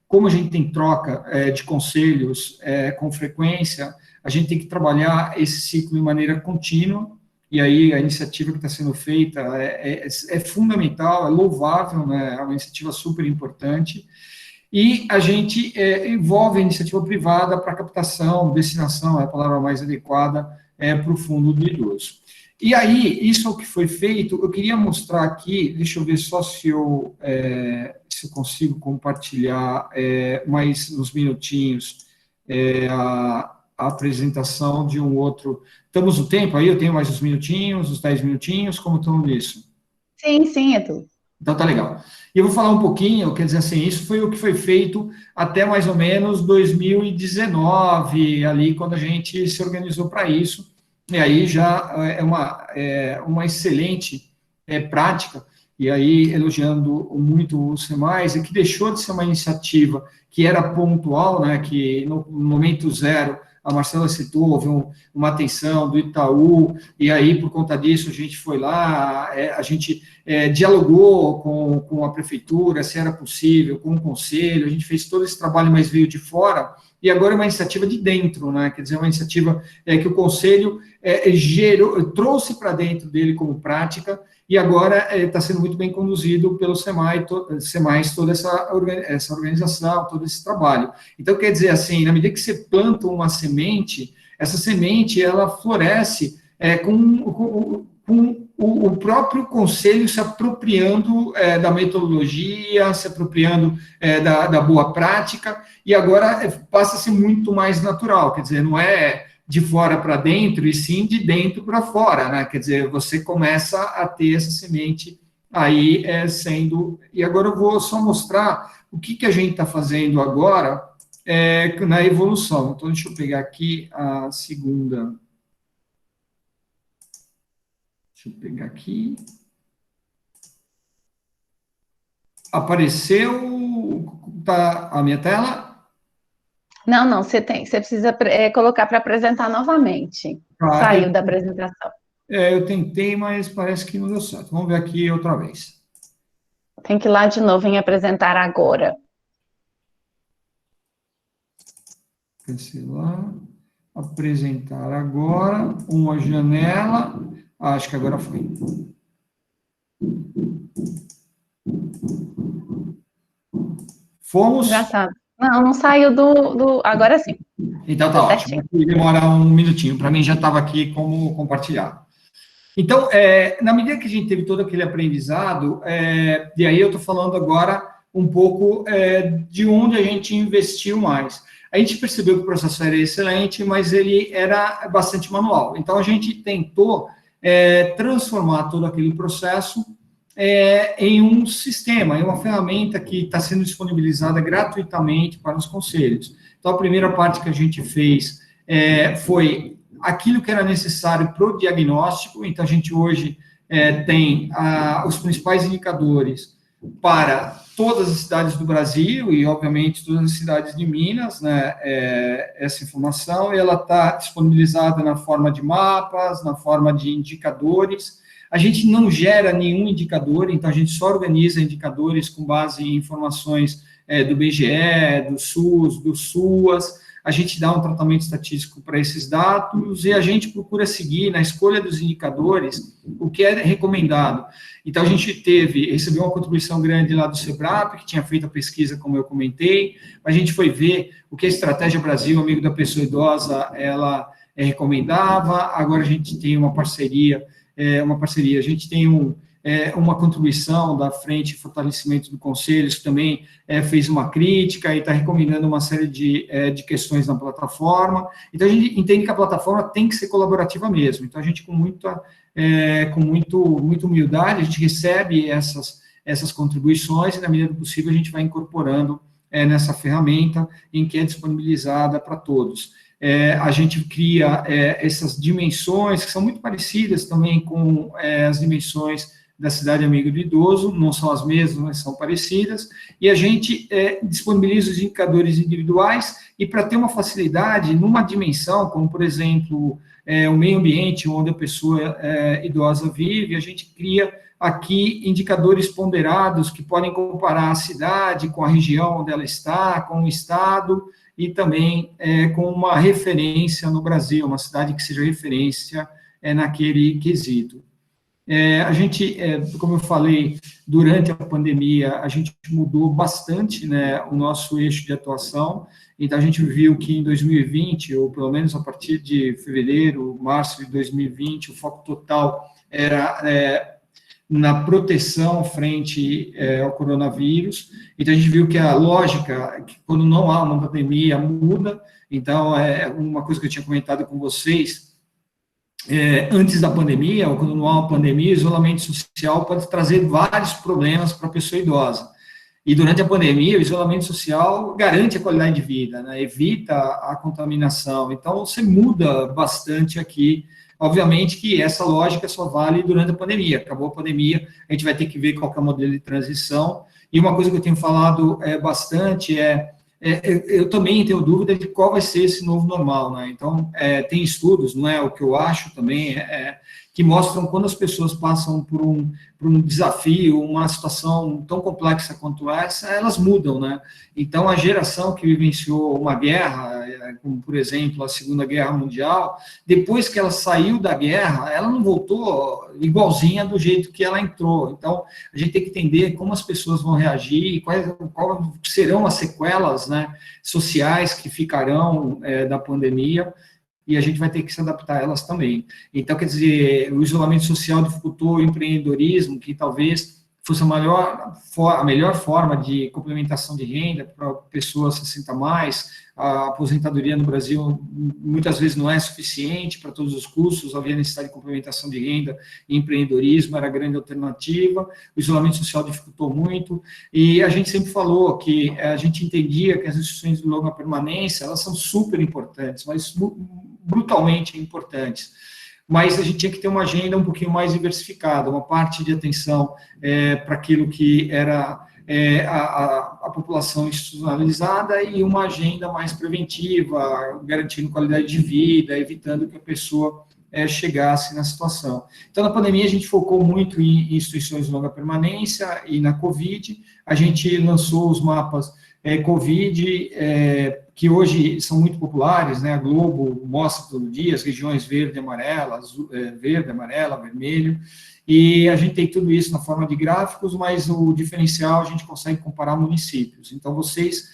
como a gente tem troca de conselhos com frequência, a gente tem que trabalhar esse ciclo de maneira contínua, e aí a iniciativa que está sendo feita é fundamental, é louvável, né, é uma iniciativa super importante, e a gente envolve a iniciativa privada para captação, destinação, é a palavra mais adequada, para o fundo do idoso. E aí, isso é o que foi feito. Eu queria mostrar aqui, deixa eu ver só se eu consigo compartilhar mais uns minutinhos a apresentação de um outro. Estamos no tempo aí? Eu tenho mais uns minutinhos, uns 10 minutinhos, como estamos nisso? Sim, Edu. Então, tá legal. E eu vou falar um pouquinho, quer dizer assim, isso foi o que foi feito até mais ou menos 2019, ali, quando a gente se organizou para isso. E aí já é uma excelente prática, e aí elogiando muito o SEMAIS, que deixou de ser uma iniciativa que era pontual, né, que no momento zero, a Marcela citou, houve uma atenção do Itaú, e aí, por conta disso, a gente foi lá, a gente dialogou com a prefeitura, se era possível, com o conselho, a gente fez todo esse trabalho, mas veio de fora, e agora é uma iniciativa de dentro, né? Quer dizer, uma iniciativa que o Conselho trouxe para dentro dele como prática, e agora está sendo muito bem conduzido pelo SEMAIS, toda essa organização, todo esse trabalho. Então, quer dizer, assim, na medida que você planta uma semente, essa semente, ela floresce com o próprio Conselho se apropriando da metodologia, se apropriando da boa prática, e agora passa a ser muito mais natural, quer dizer, não é de fora para dentro, e sim de dentro para fora, né? Quer dizer, você começa a ter essa semente aí sendo... E agora eu vou só mostrar o que a gente está fazendo agora na evolução. Então, deixa eu pegar aqui a segunda... Deixa eu pegar aqui. Apareceu a minha tela? Não, você precisa colocar para apresentar novamente. Saiu da apresentação. Eu tentei, mas parece que não deu certo. Vamos ver aqui outra vez. Tem que ir lá de novo em apresentar agora. Cancelar. Apresentar agora. Uma janela. Acho que agora foi. Fomos. Já tá. Não saiu do... Agora sim. Então tá ótimo. Demora um minutinho. Para mim já estava aqui como compartilhado. Então, na medida que a gente teve todo aquele aprendizado, e aí eu estou falando agora um pouco de onde a gente investiu mais. A gente percebeu que o processo era excelente, mas ele era bastante manual. Então, a gente tentou transformar todo aquele processo em um sistema, em uma ferramenta que está sendo disponibilizada gratuitamente para os conselhos. Então, a primeira parte que a gente fez foi aquilo que era necessário para o diagnóstico. Então, a gente hoje tem os principais indicadores para todas as cidades do Brasil e, obviamente, todas as cidades de Minas, né, essa informação, e ela está disponibilizada na forma de mapas, na forma de indicadores. A gente não gera nenhum indicador, então a gente só organiza indicadores com base em informações do IBGE, do SUS, do SUAS. A gente dá um tratamento estatístico para esses dados e a gente procura seguir na escolha dos indicadores o que é recomendado. Então, a gente recebeu uma contribuição grande lá do SEBRAP, que tinha feito a pesquisa, como eu comentei. A gente foi ver o que a Estratégia Brasil, amigo da pessoa idosa, ela recomendava. Agora a gente tem uma parceria, a gente tem uma contribuição da Frente de Fortalecimento do Conselho, que também fez uma crítica e está recomendando uma série de questões na plataforma. Então, a gente entende que a plataforma tem que ser colaborativa mesmo. Então, a gente, com muita humildade, a gente recebe essas contribuições, e na medida do possível a gente vai incorporando nessa ferramenta em que é disponibilizada para todos. A gente cria essas dimensões que são muito parecidas também com as dimensões da Cidade Amiga do Idoso, não são as mesmas, mas são parecidas, e a gente disponibiliza os indicadores individuais, e para ter uma facilidade numa dimensão, como, por exemplo, o meio ambiente onde a pessoa idosa vive, a gente cria aqui indicadores ponderados que podem comparar a cidade com a região onde ela está, com o estado, e também com uma referência no Brasil, uma cidade que seja referência naquele quesito. A gente, como eu falei, durante a pandemia, a gente mudou bastante, né, o nosso eixo de atuação. Então, a gente viu que em 2020, ou pelo menos a partir de fevereiro, março de 2020, o foco total era na proteção frente ao coronavírus. Então, a gente viu que a lógica, que quando não há uma pandemia, muda. Então, uma coisa que eu tinha comentado com vocês, antes da pandemia, ou quando não há uma pandemia, o isolamento social pode trazer vários problemas para a pessoa idosa. E durante a pandemia, o isolamento social garante a qualidade de vida, né? Evita a contaminação. Então, você muda bastante aqui. Obviamente que essa lógica só vale durante a pandemia. Acabou a pandemia, a gente vai ter que ver qual que é o modelo de transição. E uma coisa que eu tenho falado bastante eu também tenho dúvida de qual vai ser esse novo normal, né? Então, tem estudos, não é o que eu acho também, que mostram quando as pessoas passam por um desafio, uma situação tão complexa quanto essa, elas mudam, né? Então, a geração que vivenciou uma guerra, como, por exemplo, a Segunda Guerra Mundial, depois que ela saiu da guerra, ela não voltou igualzinha do jeito que ela entrou. Então, a gente tem que entender como as pessoas vão reagir, quais serão as sequelas, né, sociais que ficarão da pandemia, e a gente vai ter que se adaptar a elas também. Então, quer dizer, o isolamento social dificultou o empreendedorismo, que talvez fosse a melhor forma de complementação de renda para pessoas 60 a mais. A aposentadoria no Brasil muitas vezes não é suficiente para todos os custos, havia necessidade de complementação de renda, e empreendedorismo era a grande alternativa. O isolamento social dificultou muito, e a gente sempre falou que a gente entendia que as instituições de longa permanência, elas são super importantes, mas brutalmente importantes. Mas a gente tinha que ter uma agenda um pouquinho mais diversificada, uma parte de atenção para aquilo que era a população institucionalizada e uma agenda mais preventiva, garantindo qualidade de vida, evitando que a pessoa chegasse na situação. Então, na pandemia, a gente focou muito em instituições de longa permanência e na Covid. A gente lançou os mapas Covid, que hoje são muito populares, né? A Globo mostra todo dia as regiões verde, amarela, vermelho, e a gente tem tudo isso na forma de gráficos, mas o diferencial a gente consegue comparar municípios. Então, vocês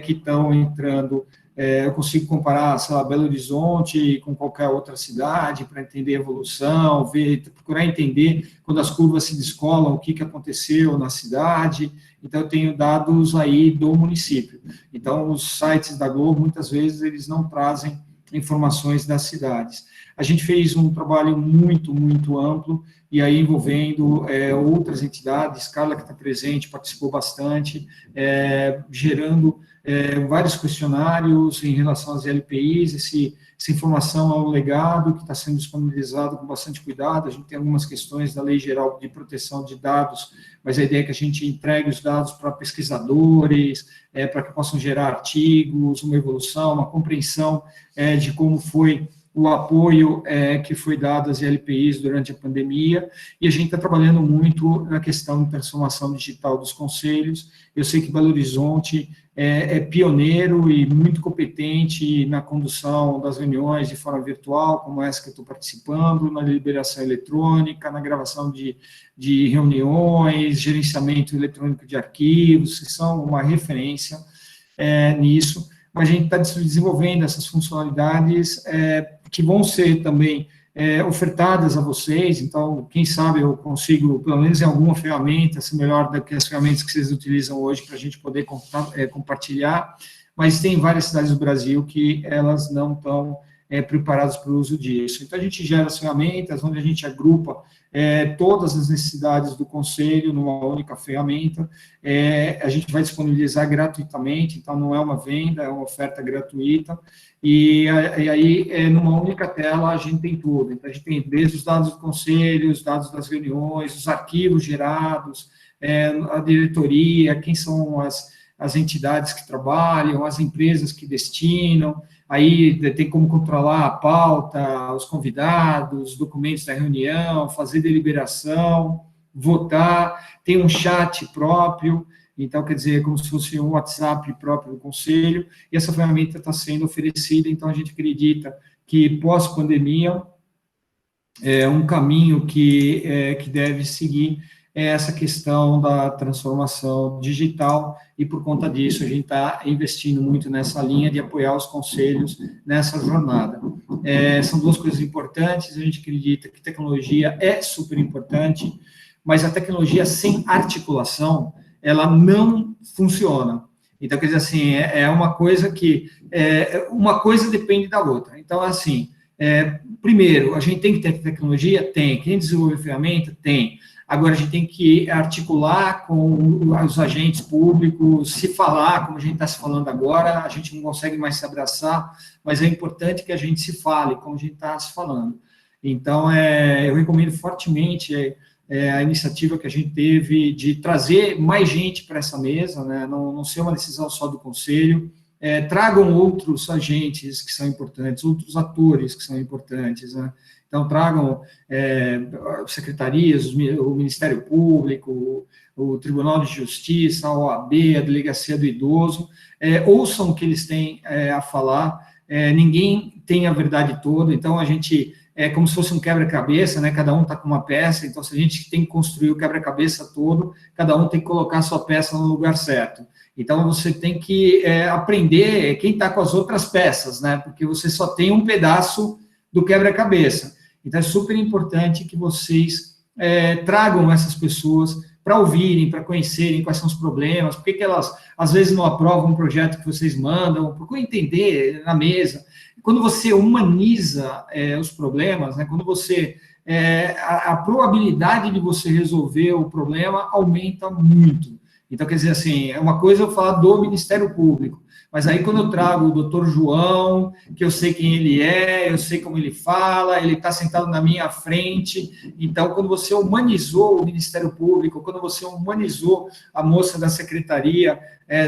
que estão entrando, eu consigo comparar, sei lá, Belo Horizonte com qualquer outra cidade para entender a evolução, procurar entender quando as curvas se descolam, o que aconteceu na cidade. Então, eu tenho dados aí do município. Então, os sites da Globo, muitas vezes, eles não trazem informações das cidades. A gente fez um trabalho muito, muito amplo, e aí envolvendo outras entidades. Carla, que está presente, participou bastante, gerando vários questionários em relação às LPIs. Essa informação é um legado que está sendo disponibilizado com bastante cuidado. A gente tem algumas questões da Lei Geral de Proteção de Dados, mas a ideia é que a gente entregue os dados para pesquisadores, para que possam gerar artigos, uma evolução, uma compreensão de como foi o apoio que foi dado às LPIs durante a pandemia, e a gente está trabalhando muito na questão de transformação digital dos conselhos. Eu sei que Belo Horizonte é pioneiro e muito competente na condução das reuniões de forma virtual, como essa que eu estou participando, na liberação eletrônica, na gravação de reuniões, gerenciamento eletrônico de arquivos, que são uma referência nisso. Mas a gente está desenvolvendo essas funcionalidades que vão ser também ofertadas a vocês. Então, quem sabe eu consigo, pelo menos em alguma ferramenta, ser melhor do que as ferramentas que vocês utilizam hoje para a gente poder compartilhar, mas tem várias cidades do Brasil que elas não estão preparadas para o uso disso. Então, a gente gera as ferramentas onde a gente agrupa todas as necessidades do conselho numa única ferramenta. A gente vai disponibilizar gratuitamente, então não é uma venda, é uma oferta gratuita, e aí, numa única tela, a gente tem tudo. Então, a gente tem desde os dados do conselho, os dados das reuniões, os arquivos gerados, a diretoria, quem são as entidades que trabalham, as empresas que destinam, aí tem como controlar a pauta, os convidados, os documentos da reunião, fazer deliberação, votar, tem um chat próprio, então, quer dizer, como se fosse um WhatsApp próprio do conselho, e essa ferramenta está sendo oferecida, então a gente acredita que pós-pandemia é um caminho que deve seguir essa questão da transformação digital, e por conta disso a gente está investindo muito nessa linha de apoiar os conselhos nessa jornada. São duas coisas importantes, a gente acredita que tecnologia é super importante, mas a tecnologia sem articulação, ela não funciona. Então, quer dizer assim, é uma coisa que, uma coisa depende da outra. Então, assim, primeiro, a gente tem que ter tecnologia? Tem. Quem desenvolve ferramenta? Tem. Agora, a gente tem que articular com os agentes públicos, se falar, como a gente está se falando agora, a gente não consegue mais se abraçar, mas é importante que a gente se fale, como a gente está se falando. Então, eu recomendo fortemente a iniciativa que a gente teve de trazer mais gente para essa mesa, né? Não ser uma decisão só do conselho, tragam outros agentes que são importantes, outros atores que são importantes, né? Então, tragam secretarias, o Ministério Público, o Tribunal de Justiça, a OAB, a Delegacia do Idoso, ouçam o que eles têm a falar, ninguém tem a verdade toda, então a gente é como se fosse um quebra-cabeça, né? Cada um está com uma peça, então se a gente tem que construir o quebra-cabeça todo, cada um tem que colocar a sua peça no lugar certo. Então, você tem que aprender quem está com as outras peças, né? Porque você só tem um pedaço do quebra-cabeça. Então, é super importante que vocês tragam essas pessoas para ouvirem, para conhecerem quais são os problemas, por que elas, às vezes, não aprovam um projeto que vocês mandam, procure entender na mesa. Quando você humaniza os problemas, né? Quando você... a probabilidade de você resolver o problema aumenta muito. Então, quer dizer assim, é uma coisa eu falar do Ministério Público, mas aí quando eu trago o doutor João, que eu sei quem ele é, eu sei como ele fala, ele está sentado na minha frente, então quando você humanizou o Ministério Público, quando você humanizou a moça da Secretaria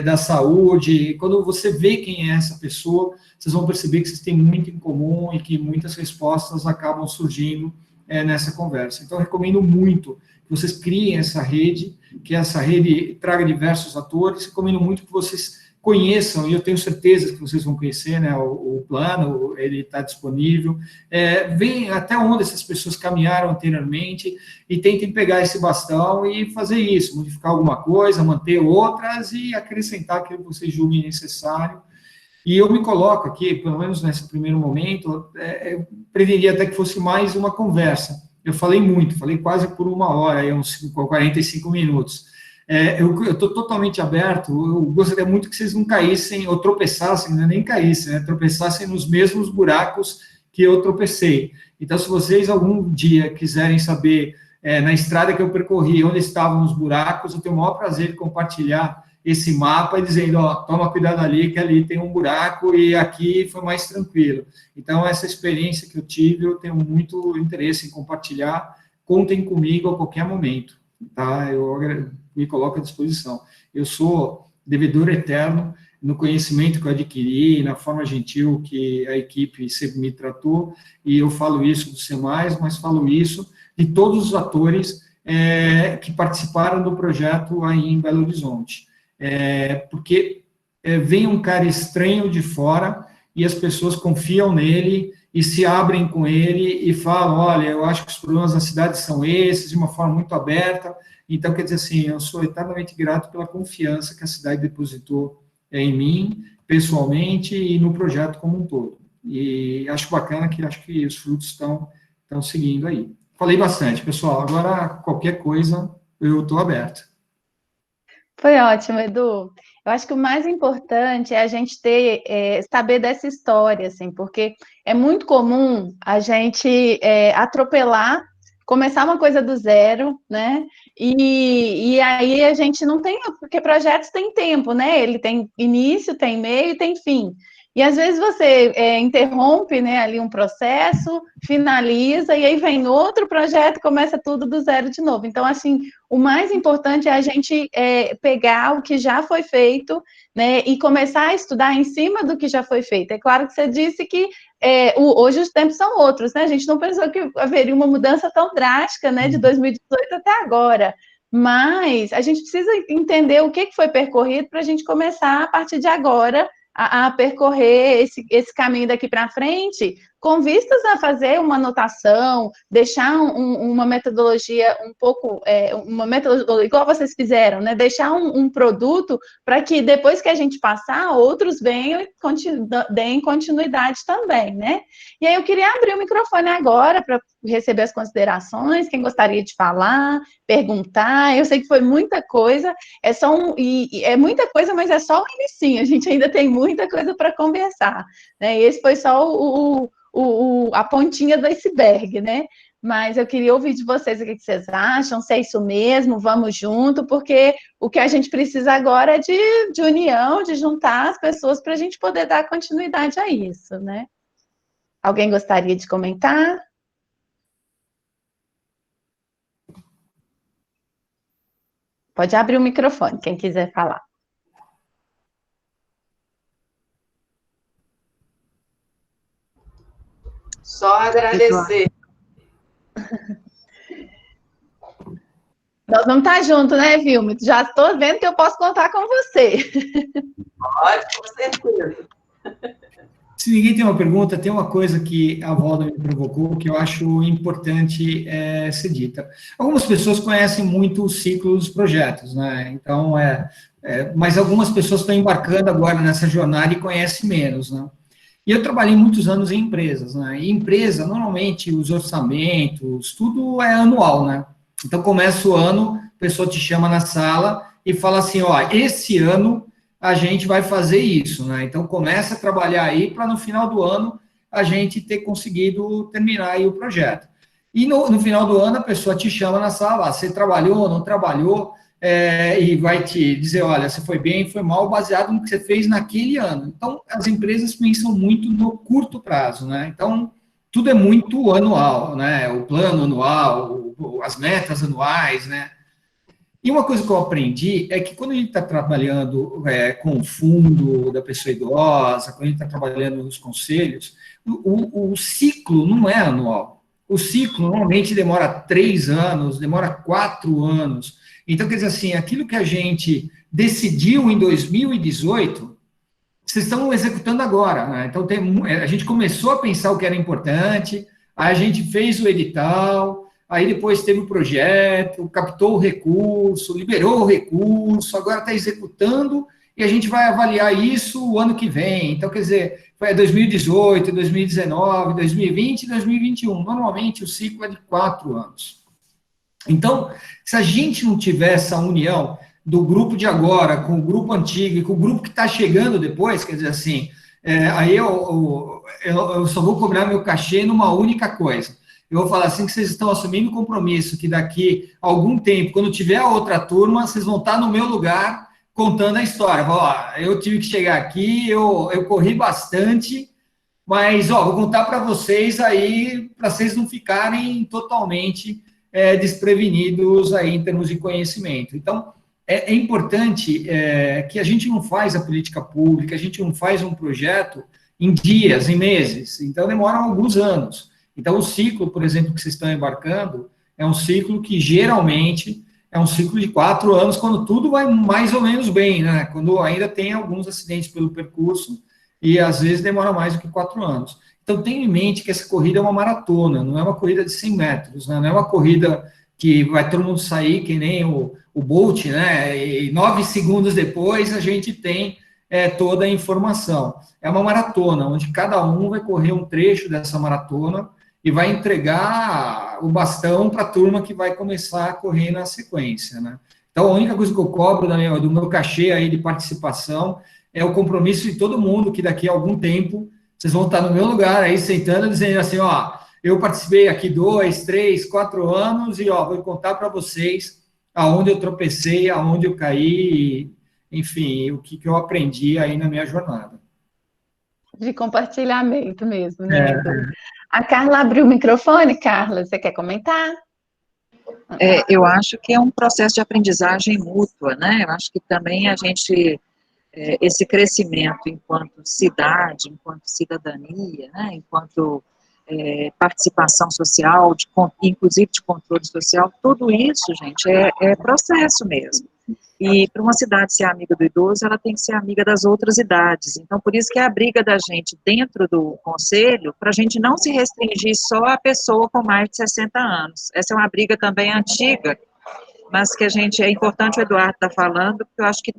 da Saúde, quando você vê quem é essa pessoa, vocês vão perceber que vocês têm muito em comum e que muitas respostas acabam surgindo nessa conversa. Então, eu recomendo muito que vocês criem essa rede, que essa rede traga diversos atores, recomendo muito que vocês conheçam, e eu tenho certeza que vocês vão conhecer, né, o plano, ele está disponível, veem até onde essas pessoas caminharam anteriormente e tentem pegar esse bastão e fazer isso, modificar alguma coisa, manter outras e acrescentar aquilo que vocês julguem necessário. E eu me coloco aqui, pelo menos nesse primeiro momento, eu pretendia até que fosse mais uma conversa. Eu falei muito, falei quase por 1 hora, uns 45 minutos. Eu estou totalmente aberto, eu gostaria muito que vocês não caíssem, ou tropeçassem, não é nem caíssem, né, tropeçassem nos mesmos buracos que eu tropecei. Então, se vocês algum dia quiserem saber, na estrada que eu percorri, onde estavam os buracos, eu tenho o maior prazer de compartilhar esse mapa e dizendo, ó, toma cuidado ali, que ali tem um buraco e aqui foi mais tranquilo. Então, essa experiência que eu tive, eu tenho muito interesse em compartilhar, contem comigo a qualquer momento, tá? Eu me coloco à disposição. Eu sou devedor eterno no conhecimento que eu adquiri, na forma gentil que a equipe sempre me tratou, e eu falo isso do SEMAIS, mas falo isso de todos os atores que participaram do projeto aí em Belo Horizonte. Porque vem um cara estranho de fora e as pessoas confiam nele e se abrem com ele e falam, olha, eu acho que os problemas da cidade são esses, de uma forma muito aberta. Então, quer dizer assim, eu sou eternamente grato pela confiança que a cidade depositou em mim, pessoalmente, e no projeto como um todo. E acho bacana que os frutos estão seguindo aí. Falei bastante, pessoal. Agora, qualquer coisa, eu estou aberto. Foi ótimo, Edu. Eu acho que o mais importante é a gente saber dessa história, assim, porque é muito comum a gente atropelar começar uma coisa do zero, né? E aí a gente não tem, porque projetos têm tempo, né? Ele tem início, tem meio e tem fim. E às vezes você interrompe, né, ali um processo, finaliza, e aí vem outro projeto, começa tudo do zero de novo. Então, assim, o mais importante é a gente pegar o que já foi feito, né, e começar a estudar em cima do que já foi feito. É claro que você disse que hoje os tempos são outros, né? A gente não pensou que haveria uma mudança tão drástica, né, de 2018 até agora. Mas a gente precisa entender o que foi percorrido para a gente começar, a partir de agora, a percorrer esse caminho daqui para frente, com vistas a fazer uma anotação, deixar uma metodologia um pouco, uma metodologia igual vocês fizeram, né? Deixar um produto para que depois que a gente passar, outros venham e deem continuidade também, né? E aí eu queria abrir o microfone agora para receber as considerações, quem gostaria de falar, perguntar. Eu sei que foi muita coisa, é muita coisa, mas é só o inicinho, a gente ainda tem muita coisa para conversar, né? Esse foi só a pontinha do iceberg, né? Mas eu queria ouvir de vocês o que vocês acham, se é isso mesmo, vamos junto, porque o que a gente precisa agora é de união, de juntar as pessoas para a gente poder dar continuidade a isso, né? Alguém gostaria de comentar? Pode abrir o microfone, quem quiser falar. Só agradecer. Nós vamos estar juntos, né, Vilma? Já estou vendo que eu posso contar com você. Pode, com certeza. Se ninguém tem uma pergunta, tem uma coisa que a Valda me provocou que eu acho importante ser dita. Algumas pessoas conhecem muito o ciclo dos projetos, né? Então, mas algumas pessoas estão embarcando agora nessa jornada e conhecem menos, né? E eu trabalhei muitos anos em empresas, né? E empresa, normalmente, os orçamentos, tudo é anual, né? Então, começa o ano, a pessoa te chama na sala e fala assim, ó, esse ano a gente vai fazer isso, né? Então, começa a trabalhar aí para no final do ano a gente ter conseguido terminar aí o projeto. E no final do ano a pessoa te chama na sala, você trabalhou, não trabalhou, e vai te dizer, olha, você foi bem, foi mal, baseado no que você fez naquele ano. Então, as empresas pensam muito no curto prazo, né? Então, tudo é muito anual, né? O plano anual, as metas anuais, né? E uma coisa que eu aprendi é que quando a gente está trabalhando com o fundo da pessoa idosa, quando a gente está trabalhando nos conselhos, o ciclo não é anual. O ciclo normalmente demora 3 anos, demora 4 anos. Então, quer dizer assim, aquilo que a gente decidiu em 2018, vocês estão executando agora, né? Então, a gente começou a pensar o que era importante, aí a gente fez o edital, aí depois teve o projeto, captou o recurso, liberou o recurso, agora está executando e a gente vai avaliar isso o ano que vem. Então, quer dizer, foi 2018, 2019, 2020 e 2021. Normalmente, o ciclo é de 4 anos. Então, se a gente não tiver essa união do grupo de agora com o grupo antigo e com o grupo que está chegando depois, quer dizer assim, aí eu só vou cobrar meu cachê numa única coisa. Eu vou falar assim que vocês estão assumindo o compromisso que daqui a algum tempo, quando tiver a outra turma, vocês vão estar no meu lugar contando a história. Ó, eu tive que chegar aqui, eu corri bastante, mas ó, vou contar para vocês aí, para vocês não ficarem totalmente desprevenidos aí em termos de conhecimento. Então, é importante que a gente não faz a política pública, a gente não faz um projeto em dias, em meses, então demora alguns anos. Então, o ciclo, por exemplo, que vocês estão embarcando, é um ciclo que geralmente é um ciclo de 4 anos, quando tudo vai mais ou menos bem, né? Quando ainda tem alguns acidentes pelo percurso, e às vezes demora mais do que 4 anos. Então, tenha em mente que essa corrida é uma maratona, não é uma corrida de 100 metros, né? Não é uma corrida que vai todo mundo sair, que nem o Bolt, né? E 9 segundos depois a gente tem toda a informação. É uma maratona, onde cada um vai correr um trecho dessa maratona e vai entregar o bastão para a turma que vai começar a correr na sequência, né? Então, a única coisa que eu cobro do meu cachê aí de participação é o compromisso de todo mundo que daqui a algum tempo vocês vão estar no meu lugar aí, sentando, dizendo assim, ó, eu participei aqui 2, 3, 4 anos e, ó, vou contar para vocês aonde eu tropecei, aonde eu caí, enfim, o que eu aprendi aí na minha jornada. De compartilhamento mesmo, né, É, Edu? A Carla abriu o microfone. Carla, você quer comentar? Eu acho que é um processo de aprendizagem mútua, né? Eu acho que também a gente, esse crescimento enquanto cidade, enquanto cidadania, né? Enquanto participação social, inclusive de controle social, tudo isso, gente, é processo mesmo. E para uma cidade ser amiga do idoso, ela tem que ser amiga das outras idades. Então, por isso que é a briga da gente dentro do conselho, para a gente não se restringir só à pessoa com mais de 60 anos. Essa é uma briga também antiga, mas que é importante o Eduardo estar falando, porque eu acho que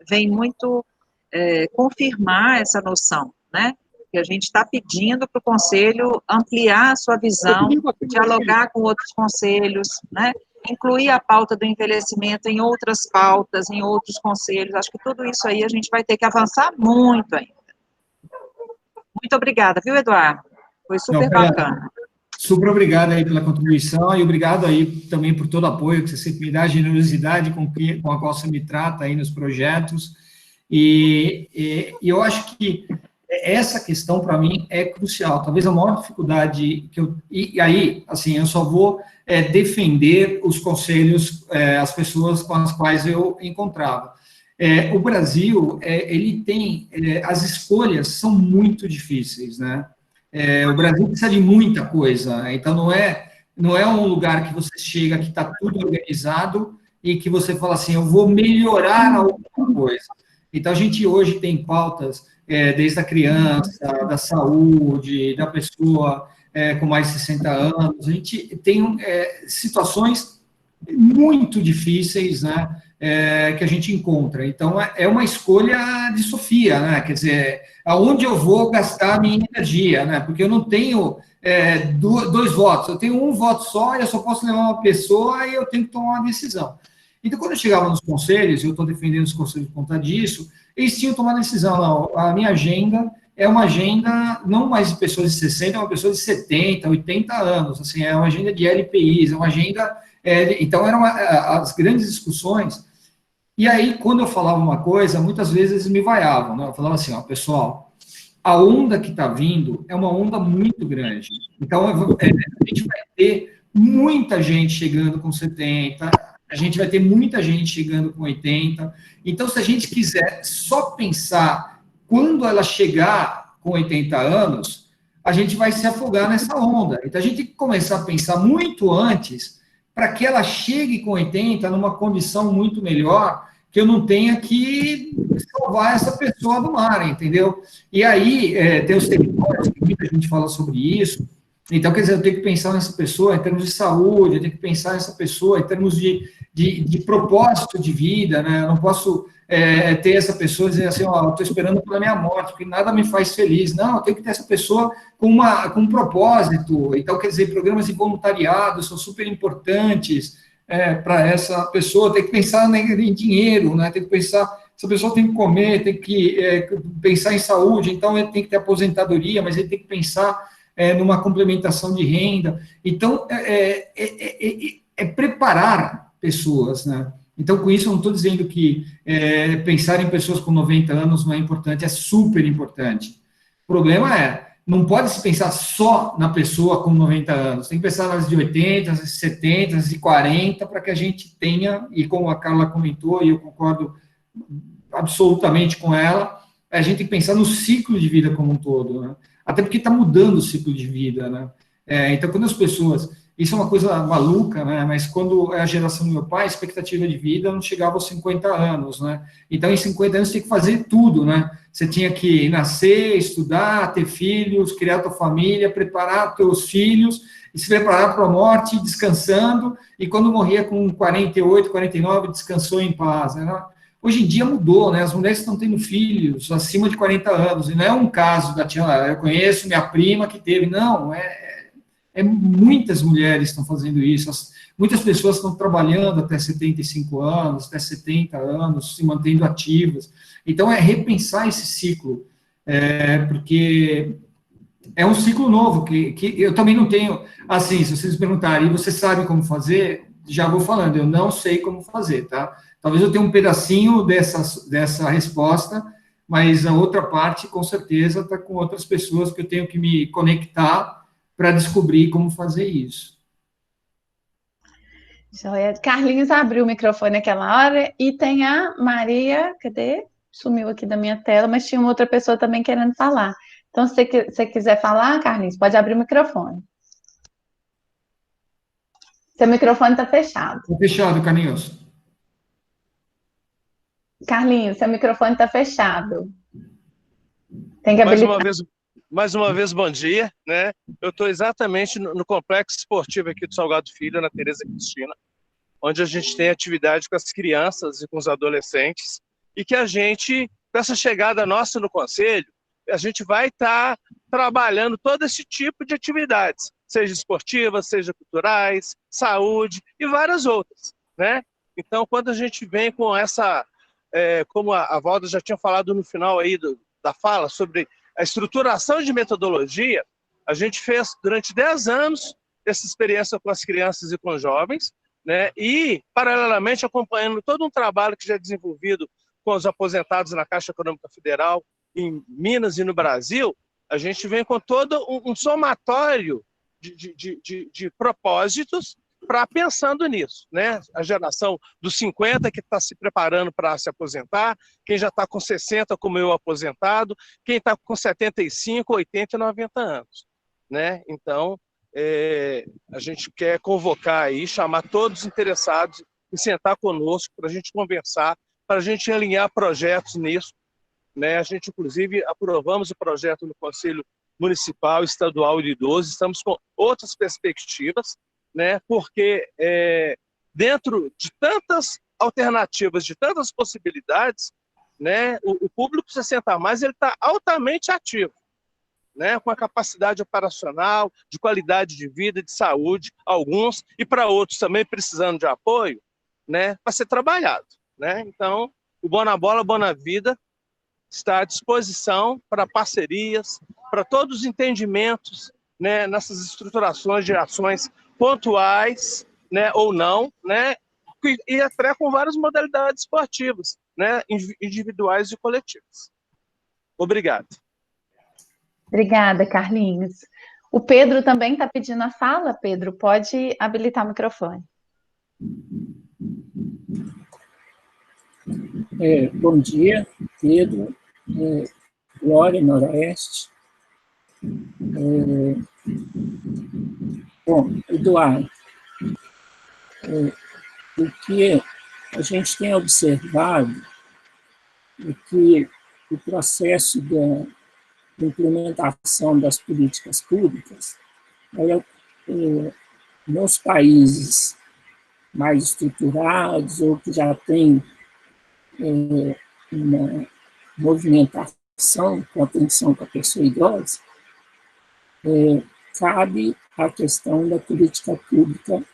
vem muito confirmar essa noção, né? Que a gente está pedindo para o conselho ampliar a sua visão, dialogar com outros conselhos, né? Incluir a pauta do envelhecimento em outras pautas, em outros conselhos. Acho que tudo isso aí a gente vai ter que avançar muito ainda. Muito obrigada, viu, Eduardo? Foi super bacana. Super obrigado aí pela contribuição e obrigado aí também por todo o apoio que você sempre me dá, a generosidade com a qual você me trata aí nos projetos. E eu acho que essa questão, para mim, é crucial. Talvez a maior dificuldade que eu... E aí, assim, eu só vou defender os conselhos, as pessoas com as quais eu encontrava. O Brasil, ele tem... as escolhas são muito difíceis, né? O Brasil precisa de muita coisa, então não é um lugar que você chega, que está tudo organizado e que você fala assim, eu vou melhorar alguma coisa. Então, a gente hoje tem pautas desde a criança, da saúde, da pessoa com mais de 60 anos, a gente tem situações muito difíceis, né, que a gente encontra. Então, é uma escolha de Sofia, né, quer dizer, aonde eu vou gastar a minha energia, né, porque eu não tenho dois votos, eu tenho um voto só e eu só posso levar uma pessoa e eu tenho que tomar uma decisão. Então, quando eu chegava nos conselhos, eu estou defendendo os conselhos por conta disso, eles tinham tomado a decisão, não, a minha agenda é uma agenda não mais de pessoas de 60, é uma pessoa de 70, 80 anos, assim, é uma agenda de LPIs, é uma agenda... então, eram as grandes discussões, e aí, quando eu falava uma coisa, muitas vezes eles me vaiavam, né? Eu falava assim, ó, pessoal, a onda que está vindo é uma onda muito grande, então, a gente vai ter muita gente chegando com 70, a gente vai ter muita gente chegando com 80, então, se a gente quiser só pensar quando ela chegar com 80 anos, a gente vai se afogar nessa onda. Então, a gente tem que começar a pensar muito antes para que ela chegue com 80 numa condição muito melhor, que eu não tenha que salvar essa pessoa do mar, entendeu? E aí, tem os territórios, que muita gente fala sobre isso. Então, quer dizer, eu tenho que pensar nessa pessoa em termos de saúde, eu tenho que pensar nessa pessoa em termos de propósito de vida, né? Eu não posso ter essa pessoa dizendo assim, ó, eu estou esperando pela minha morte, porque nada me faz feliz. Não, eu tenho que ter essa pessoa com um propósito. Então, quer dizer, programas de voluntariado são super importantes para essa pessoa. Tem que pensar em dinheiro, né? Tem que pensar, essa pessoa tem que comer, tem que pensar em saúde, então ele tem que ter aposentadoria, mas ele tem que pensar numa complementação de renda. Então, preparar pessoas, né? Então, com isso, eu não estou dizendo que pensar em pessoas com 90 anos não é importante, é super importante. O problema não pode se pensar só na pessoa com 90 anos, tem que pensar nas de 80, nas de 70, nas de 40, para que a gente tenha, e como a Carla comentou, e eu concordo absolutamente com ela, a gente tem que pensar no ciclo de vida como um todo, né? Até porque está mudando o ciclo de vida, né? Então, quando as pessoas... Isso é uma coisa maluca, né? Mas quando é a geração do meu pai, a expectativa de vida não chegava aos 50 anos, né? Então, em 50 anos, você tinha que fazer tudo, né? Você tinha que nascer, estudar, ter filhos, criar tua família, preparar teus filhos, e se preparar para a morte, descansando, e quando morria com 48, 49, descansou em paz, né? Hoje em dia mudou, né? As mulheres estão tendo filhos acima de 40 anos, e não é um caso da tia, eu conheço minha prima que teve, não, muitas mulheres estão fazendo isso, muitas pessoas estão trabalhando até 75 anos, até 70 anos, se mantendo ativas. Então, repensar esse ciclo, porque É um ciclo novo, que eu também não tenho, assim, se vocês me perguntarem, você sabe como fazer? Já vou falando, eu não sei como fazer, tá? Talvez eu tenha um pedacinho dessa resposta, mas a outra parte, com certeza, está com outras pessoas que eu tenho que me conectar para descobrir como fazer isso. Joia. Carlinhos abriu o microfone aquela hora e tem a Maria, cadê? Sumiu aqui da minha tela, mas tinha uma outra pessoa também querendo falar. Então, se você quiser falar, Carlinhos, pode abrir o microfone. Seu microfone está fechado. Está fechado, Carlinhos. Carlinhos, seu microfone está fechado. Tem que habilitar. Mais uma vez, bom dia, né? Eu estou exatamente no complexo esportivo aqui do Salgado Filho, na Tereza Cristina, onde a gente tem atividade com as crianças e com os adolescentes, e que a gente, com essa chegada nossa no Conselho, a gente vai estar trabalhando todo esse tipo de atividades, seja esportivas, seja culturais, saúde e várias outras, né? Então, quando a gente vem com essa, como a Valda já tinha falado no final aí da fala, sobre a estruturação de metodologia, a gente fez durante 10 anos essa experiência com as crianças e com os jovens, né? E, paralelamente, acompanhando todo um trabalho que já é desenvolvido com os aposentados na Caixa Econômica Federal, em Minas e no Brasil, a gente vem com todo um somatório de propósitos para pensando nisso, né? A geração dos 50 que está se preparando para se aposentar, quem já está com 60 como eu aposentado, quem está com 75, 80 e 90 anos, né? Então, a gente quer convocar aí, chamar todos os interessados e sentar conosco para a gente conversar, para a gente alinhar projetos nisso, né? A gente, inclusive, aprovamos o projeto no Conselho Municipal, Estadual e de Idosos, estamos com outras perspectivas, né? Porque dentro de tantas alternativas, de tantas possibilidades, né? O público 60+, ele está altamente ativo, né? Com a capacidade operacional, de qualidade de vida, de saúde, alguns, e para outros também precisando de apoio, né? Para ser trabalhado, né? Então, o Bona Bola, Bona Vida está à disposição para parcerias, para todos os entendimentos, né, nessas estruturações de ações pontuais, né, ou não, né, e até com várias modalidades esportivas, né, individuais e coletivas. Obrigado. Obrigada, Carlinhos. O Pedro também está pedindo a fala. Pedro, pode habilitar o microfone. Bom dia, Pedro, Glória, Noroeste. Bom, Eduardo, o que a gente tem observado é que o processo da implementação das políticas públicas, nos países mais estruturados ou que já têm uma movimentação com atenção com a pessoa idosa, cabe a questão da política pública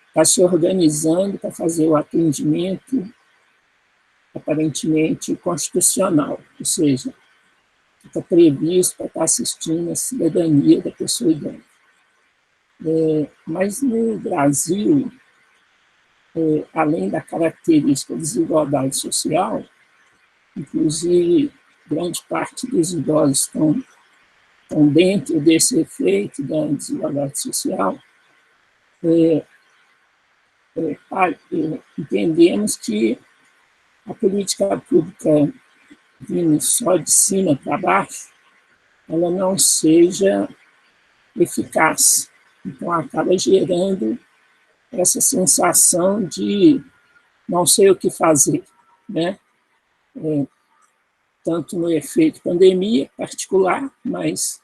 estar se organizando para fazer o atendimento aparentemente constitucional, ou seja, está previsto para estar assistindo a cidadania da pessoa idosa. Mas no Brasil, além da característica de desigualdade social, inclusive grande parte dos idosos estão dentro desse efeito da desigualdade social, entendemos que a política pública vindo só de cima para baixo, ela não seja eficaz. Então, acaba gerando essa sensação de não sei o que fazer, né? Tanto no efeito pandemia particular, mas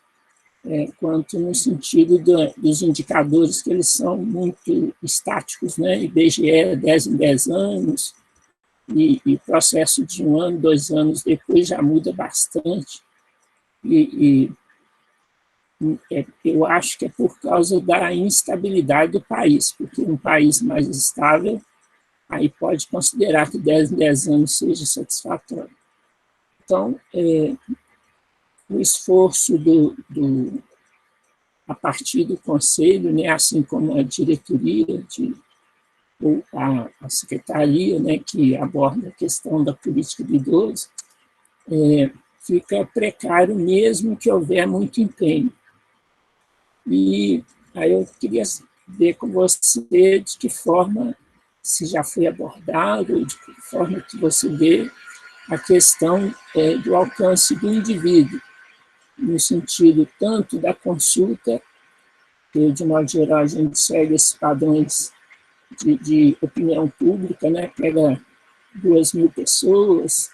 quanto no sentido dos indicadores, que eles são muito estáticos, né? IBGE 10 em 10 anos, e processo de 1 ano, 2 anos depois já muda bastante. Eu acho que é por causa da instabilidade do país, porque um país mais estável, aí pode considerar que 10 em 10 anos seja satisfatório. Então, o esforço a partir do conselho, né, assim como a diretoria ou a secretaria, né, que aborda a questão da política do idoso, fica precário mesmo que houver muito empenho. E aí eu queria ver com você de que forma, se já foi abordado, de que forma que você vê a questão do alcance do indivíduo, no sentido tanto da consulta, que de modo geral a gente segue esses padrões de opinião pública, né? Pega 2.000 pessoas,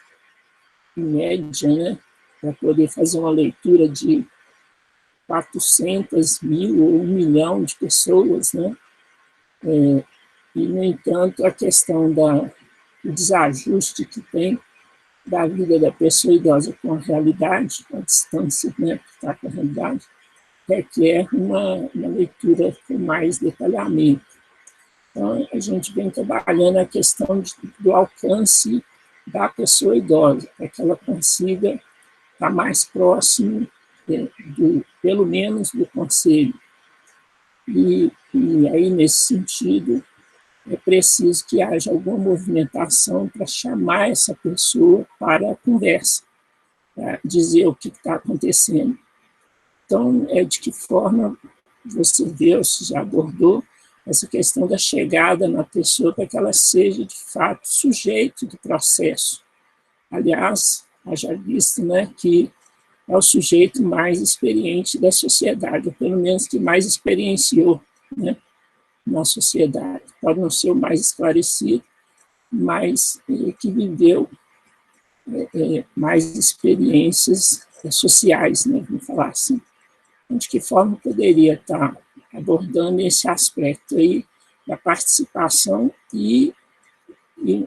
em média, né? Para poder fazer uma leitura de 400.000 ou 1 milhão de pessoas, né? E, no entanto, a questão do desajuste que tem da vida da pessoa idosa com a realidade, a distância, né, que está com a realidade, requer uma leitura com mais detalhamento. Então, a gente vem trabalhando a questão do alcance da pessoa idosa, para que ela consiga estar mais próximo, pelo menos, do conselho. E aí, nesse sentido, é preciso que haja alguma movimentação para chamar essa pessoa para a conversa, para dizer o que está acontecendo. Então, de que forma você vê, ou se já abordou, essa questão da chegada na pessoa para que ela seja, de fato, sujeito do processo. Aliás, haja visto, né, que é o sujeito mais experiente da sociedade, ou pelo menos que mais experienciou, né, na sociedade. Pode não ser o mais esclarecido, mas que viveu mais experiências sociais, né, vamos falar assim. De que forma poderia estar abordando esse aspecto aí da participação e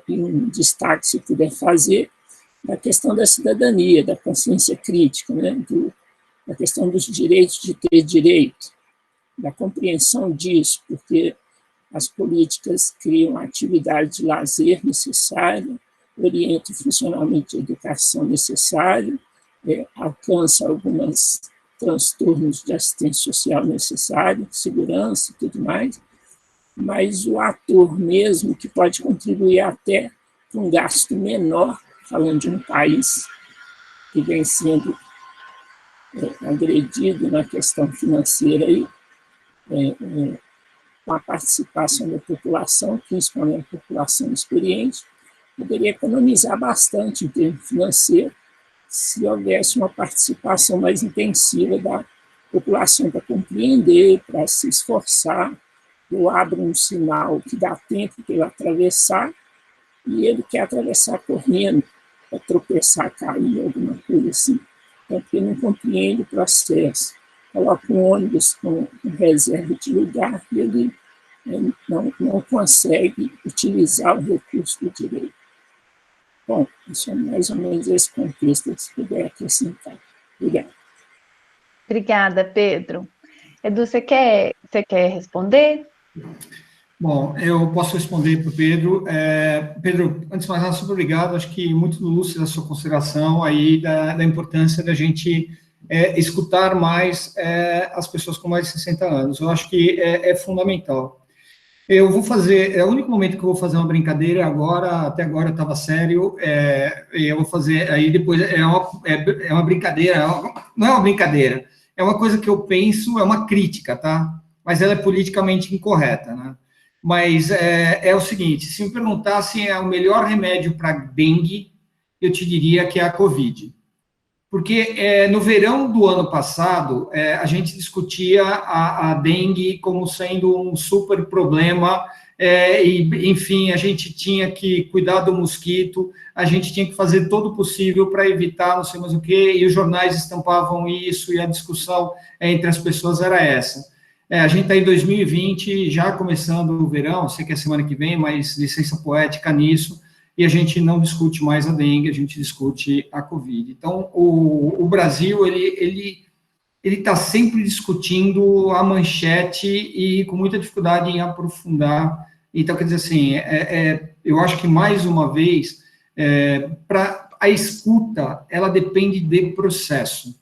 um destaque, se puder fazer, da questão da cidadania, da consciência crítica, né, da questão dos direitos de ter direito, da compreensão disso, porque as políticas criam a atividade de lazer necessária, orientam o funcionamento de educação necessário, alcança alguns transtornos de assistência social necessário, segurança e tudo mais, mas o ator mesmo que pode contribuir até com um gasto menor, falando de um país que vem sendo agredido na questão financeira aí, com a participação da população, principalmente a população experiente, poderia economizar bastante em termos financeiros se houvesse uma participação mais intensiva da população para compreender, para se esforçar. Eu abro um sinal que dá tempo para ele atravessar e ele quer atravessar correndo, para tropeçar, cair, alguma coisa assim. Então, porque não compreende o processo. Coloca um ônibus com reserva de lugar e ele não consegue utilizar o recurso do direito. Bom, isso é mais ou menos esse contexto, se puder acrescentar. Obrigado. Obrigada, Pedro. Edu, você quer responder? Bom, eu posso responder para o Pedro. Pedro, antes de mais nada, super obrigado. Acho que muito lúcido a sua consideração aí da importância da gente escutar mais as pessoas com mais de 60 anos. Eu acho que é fundamental. Eu vou fazer, é o único momento que eu vou fazer uma brincadeira agora, até agora estava sério, eu vou fazer, aí depois é uma brincadeira, não é uma brincadeira, é uma coisa que eu penso, é uma crítica, tá? Mas ela é politicamente incorreta, né? Mas é o seguinte, se me perguntassem o melhor remédio para dengue, eu te diria que é a Covid. Porque no verão do ano passado, a gente discutia a dengue como sendo um super problema, e, enfim, a gente tinha que cuidar do mosquito, a gente tinha que fazer todo o possível para evitar não sei mais o quê, e os jornais estampavam isso, e a discussão entre as pessoas era essa. A gente está em 2020, já começando o verão, sei que é semana que vem, mas licença poética nisso, e a gente não discute mais a dengue, a gente discute a Covid. Então, o Brasil, ele está sempre discutindo a manchete e com muita dificuldade em aprofundar. Então, quer dizer assim, eu acho que, mais uma vez, para a escuta, ela depende de processo.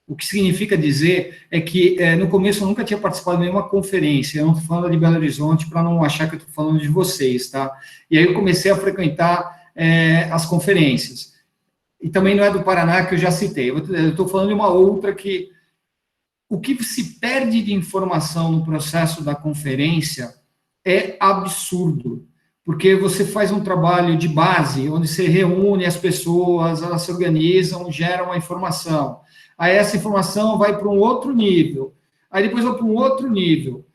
O que significa dizer é que, no começo, eu nunca tinha participado de nenhuma conferência, eu não estou falando de Belo Horizonte, para não achar que eu estou falando de vocês, tá? E aí eu comecei a frequentar as conferências. E também não é do Paraná, que eu já citei. Eu estou falando de uma outra que... O que se perde de informação no processo da conferência é absurdo, porque você faz um trabalho de base, onde você reúne as pessoas, elas se organizam, geram a informação. Aí essa informação vai para um outro nível, aí depois vai para um outro nível.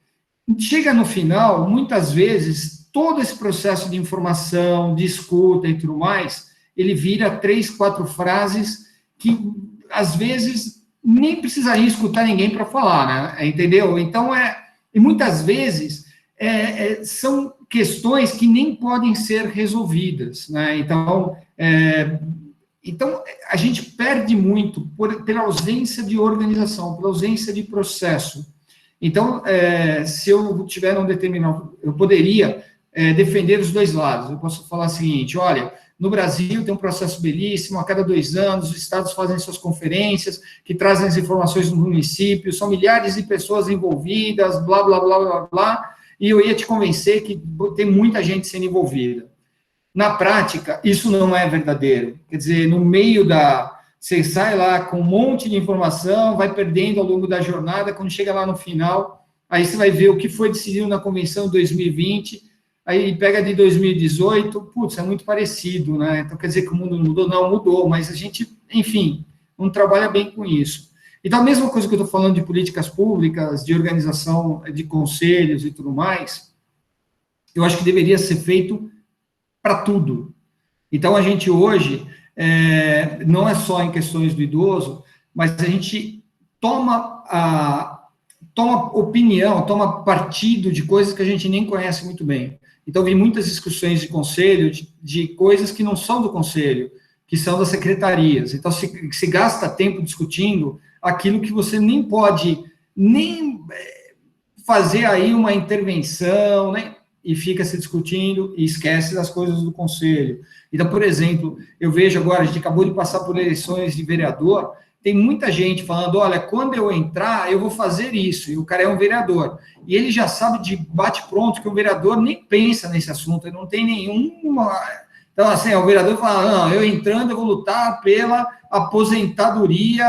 Chega no final, muitas vezes, todo esse processo de informação, de escuta e tudo mais, ele vira 3, 4 frases que, às vezes, nem precisaria escutar ninguém para falar, né? Entendeu? Então, e muitas vezes, são questões que nem podem ser resolvidas, né? Então, a gente perde muito pela ausência de organização, pela ausência de processo. Então, se eu tiver um determinado... Eu poderia defender os dois lados. Eu posso falar o seguinte, olha, no Brasil tem um processo belíssimo, a cada 2 anos os estados fazem suas conferências, que trazem as informações do município, são milhares de pessoas envolvidas, blá, blá, blá, blá, blá, e eu ia te convencer que tem muita gente sendo envolvida. Na prática, isso não é verdadeiro. Quer dizer, no meio você sai lá com um monte de informação, vai perdendo ao longo da jornada, quando chega lá no final, aí você vai ver o que foi decidido na convenção de 2020, aí pega de 2018, putz, é muito parecido, né? Então, quer dizer que o mundo não mudou? Não, mudou, mas a gente, enfim, não trabalha bem com isso. Então, a mesma coisa que eu estou falando de políticas públicas, de organização de conselhos e tudo mais, eu acho que deveria ser feito para tudo. Então, a gente hoje, não é só em questões do idoso, mas a gente toma opinião, toma partido de coisas que a gente nem conhece muito bem. Então, vi muitas discussões de conselho, de coisas que não são do conselho, que são das secretarias. Então, se gasta tempo discutindo aquilo que você nem pode nem fazer aí uma intervenção, né? E fica se discutindo e esquece das coisas do conselho. Então, por exemplo, eu vejo agora, a gente acabou de passar por eleições de vereador, tem muita gente falando, olha, quando eu entrar, eu vou fazer isso, e o cara é um vereador. E ele já sabe de bate-pronto que o vereador nem pensa nesse assunto, ele não tem nenhuma... Então, assim, o vereador fala, não, eu entrando, eu vou lutar pela aposentadoria,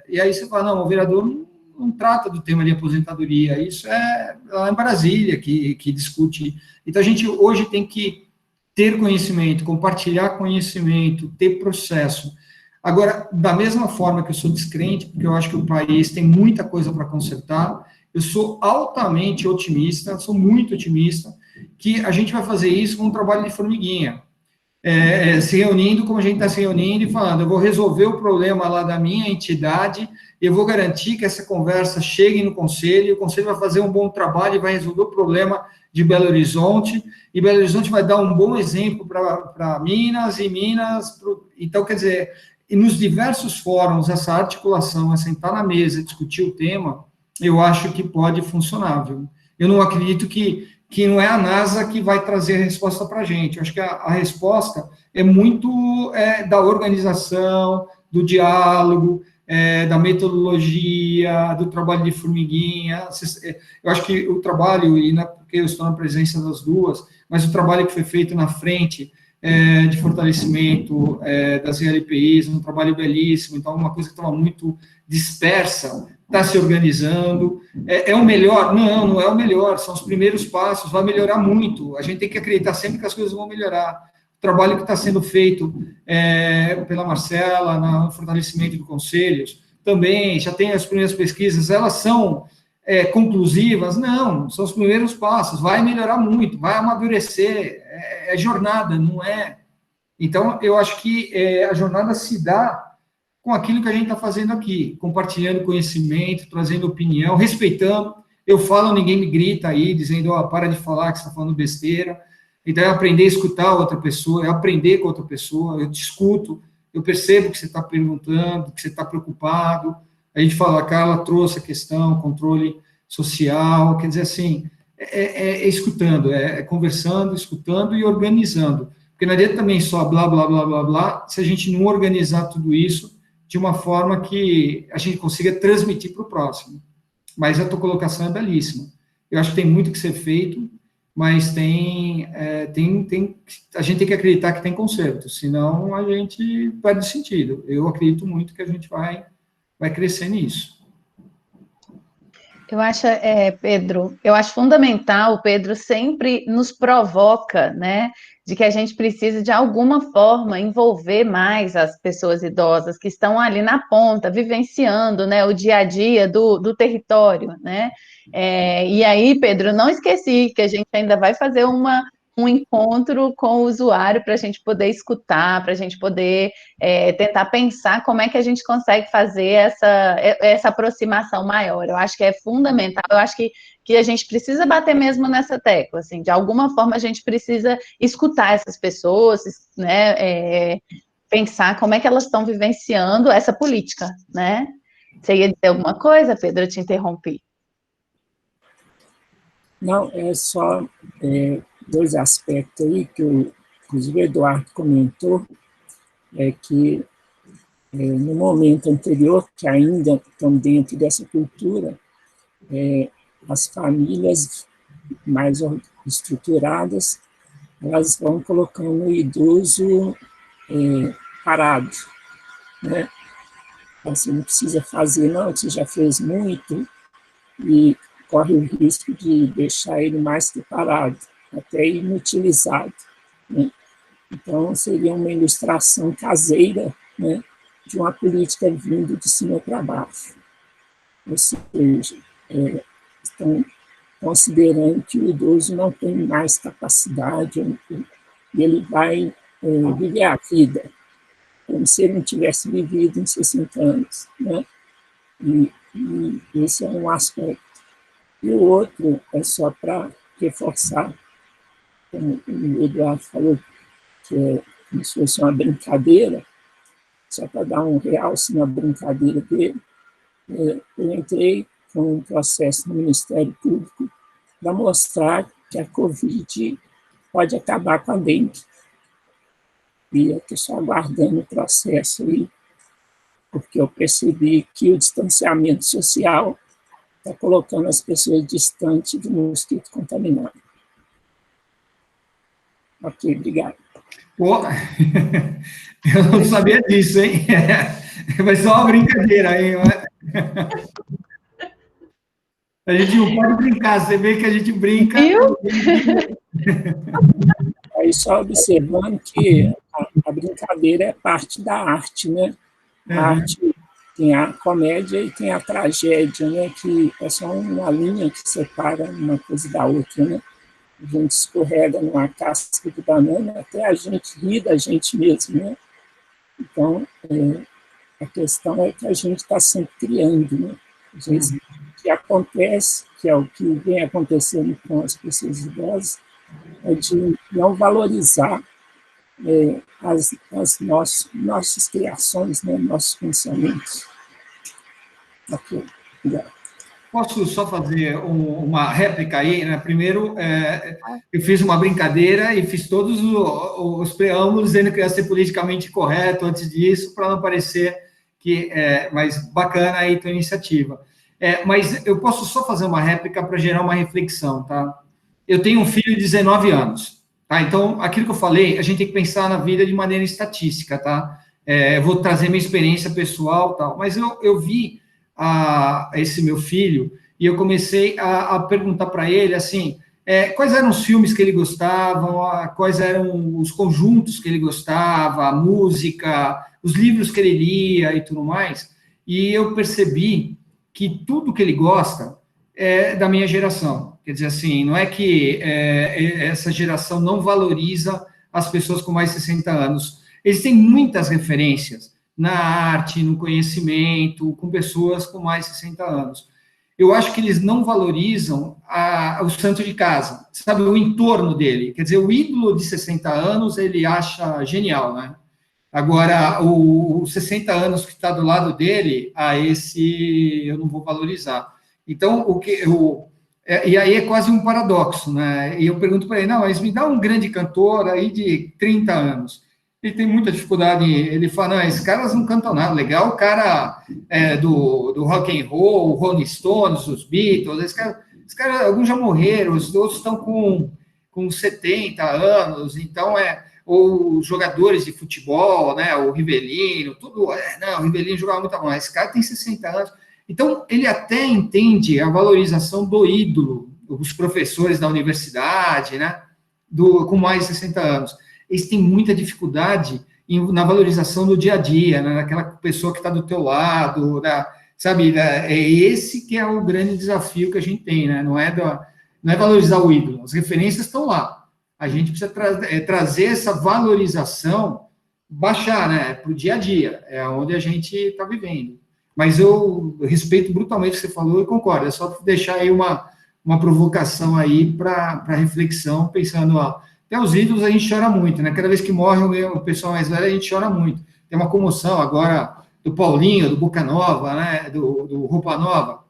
e aí você fala, não, o vereador não trata do tema de aposentadoria, isso é lá em Brasília que discute. Então, a gente hoje tem que ter conhecimento, compartilhar conhecimento, ter processo. Agora, da mesma forma que eu sou descrente, porque eu acho que o país tem muita coisa para consertar, eu sou altamente otimista, sou muito otimista, que a gente vai fazer isso com um trabalho de formiguinha, se reunindo como a gente está se reunindo e falando, eu vou resolver o problema lá da minha entidade, eu vou garantir que essa conversa chegue no conselho, e o conselho vai fazer um bom trabalho e vai resolver o problema de Belo Horizonte, e Belo Horizonte vai dar um bom exemplo para Minas, e Minas... Então, quer dizer... E nos diversos fóruns, essa articulação, sentar na mesa e discutir o tema, eu acho que pode funcionar, viu? Eu não acredito que não é a NASA que vai trazer a resposta para a gente. Eu acho que a resposta é muito da organização, do diálogo, da metodologia, do trabalho de formiguinha. Eu acho que o trabalho, e não é porque eu estou na presença das duas, mas o trabalho que foi feito na frente... de fortalecimento das ILPIs, um trabalho belíssimo, então uma coisa que estava muito dispersa, está se organizando, é o melhor? Não é o melhor, são os primeiros passos, vai melhorar muito, a gente tem que acreditar sempre que as coisas vão melhorar. O trabalho que está sendo feito pela Marcela, no fortalecimento do conselhos, também, já tem as primeiras pesquisas, elas são... conclusivas, não, são os primeiros passos, vai melhorar muito, vai amadurecer, é jornada, não é? Então, eu acho que a jornada se dá com aquilo que a gente está fazendo aqui, compartilhando conhecimento, trazendo opinião, respeitando, eu falo, ninguém me grita aí, dizendo, para de falar que você está falando besteira, então é aprender a escutar outra pessoa, é aprender com outra pessoa, eu te escuto, eu percebo que você está perguntando, que você está preocupado. A gente fala, a Carla trouxe a questão, controle social, quer dizer assim, escutando, conversando, escutando e organizando. Porque não adianta também só blá, blá, blá, blá, blá, se a gente não organizar tudo isso de uma forma que a gente consiga transmitir para o próximo. Mas a tua colocação é belíssima. Eu acho que tem muito que ser feito, mas a gente tem que acreditar que tem conserto, senão a gente perde sentido. Eu acredito muito que a gente vai crescer nisso. Eu acho, Pedro, eu acho fundamental, o Pedro sempre nos provoca, né, de que a gente precisa, de alguma forma, envolver mais as pessoas idosas que estão ali na ponta, vivenciando, né, o dia a dia do território, né, e aí, Pedro, não esqueci que a gente ainda vai fazer um encontro com o usuário para a gente poder escutar, para a gente poder tentar pensar como é que a gente consegue fazer essa aproximação maior. Eu acho que é fundamental, eu acho que a gente precisa bater mesmo nessa tecla, assim, de alguma forma a gente precisa escutar essas pessoas, né, pensar como é que elas estão vivenciando essa política, né? Você ia dizer alguma coisa, Pedro? Eu te interrompi. Não, é só dois aspectos aí que inclusive o Eduardo comentou, que no momento anterior, que ainda estão dentro dessa cultura, as famílias mais estruturadas, elas vão colocando o idoso parado, né? Você não precisa fazer, não, você já fez muito, e corre o risco de deixar ele mais que parado, até inutilizado, né? Então, seria uma ilustração caseira, né, de uma política vindo de cima para baixo. Ou seja, estão considerando que o idoso não tem mais capacidade, e ele vai viver a vida como se ele não tivesse vivido em 60 anos, né? E esse é um aspecto. E o outro é só para reforçar, como o Eduardo falou, que é como se fosse uma brincadeira, só para dar um realce na brincadeira dele. Eu entrei com um processo no Ministério Público para mostrar que a Covid pode acabar com a dengue. E eu estou só aguardando o processo aí, porque eu percebi que o distanciamento social está colocando as pessoas distantes do mosquito contaminado. Ok, obrigado. Pô, eu não sabia disso, hein? Vai ser uma brincadeira aí. A gente não pode brincar, você vê que a gente brinca. Viu? Aí só observando que a brincadeira é parte da arte, né? A arte tem a comédia e tem a tragédia, né? Que é só uma linha que separa uma coisa da outra, né? A gente escorrega numa casca de banana, até a gente ri da gente mesmo, né? Então, a questão é que a gente está sempre criando, né? Às vezes, o que acontece, que é o que vem acontecendo com as pessoas idosas, é de não valorizar as nossas criações, né? Nossos pensamentos. Ok, obrigado. Posso só fazer uma réplica aí, né? Primeiro, eu fiz uma brincadeira e fiz todos os preâmbulos dizendo que ia ser politicamente correto antes disso, para não parecer que é mais bacana aí a tua iniciativa. Mas eu posso só fazer uma réplica para gerar uma reflexão, tá? Eu tenho um filho de 19 anos, tá? Então, aquilo que eu falei, a gente tem que pensar na vida de maneira estatística, tá? Eu vou trazer minha experiência pessoal, tal, mas eu vi esse meu filho, e eu comecei a perguntar para ele, assim, quais eram os filmes que ele gostava, quais eram os conjuntos que ele gostava, a música, os livros que ele lia e tudo mais, e eu percebi que tudo que ele gosta é da minha geração. Quer dizer assim, não é que essa geração não valoriza as pessoas com mais de 60 anos. Existem muitas referências na arte, no conhecimento, com pessoas com mais de 60 anos. Eu acho que eles não valorizam o santo de casa, sabe, o entorno dele. Quer dizer, o ídolo de 60 anos ele acha genial, né? Agora, o 60 anos que está do lado dele, esse eu não vou valorizar. Então, e aí é quase um paradoxo, né? E eu pergunto para ele, não, mas me dá um grande cantor aí de 30 anos. ele tem muita dificuldade, ele fala, não, esses caras não cantam nada, legal, o cara do rock and roll, o Rolling Stones, os Beatles, esses caras, alguns já morreram, os outros estão com 70 anos, então ou os jogadores de futebol, né, o Rivelino, tudo, não, o Rivelino jogava muito mais, esse cara tem 60 anos, então ele até entende a valorização do ídolo, os professores da universidade, né, com mais de 60 anos, eles têm muita dificuldade na valorização do dia a dia, né, daquela pessoa que está do teu lado, sabe, é esse que é o grande desafio que a gente tem, né, não é valorizar o ídolo, as referências estão lá, a gente precisa trazer essa valorização, baixar, né, para o dia a dia, é onde a gente está vivendo. Mas eu respeito brutalmente o que você falou e concordo, é só deixar aí uma provocação aí para reflexão, pensando, ó, até os ídolos a gente chora muito, né? Cada vez que morre o pessoal mais velho, a gente chora muito. Tem uma comoção agora do Paulinho, do Boca Nova, né? Do Roupa Nova.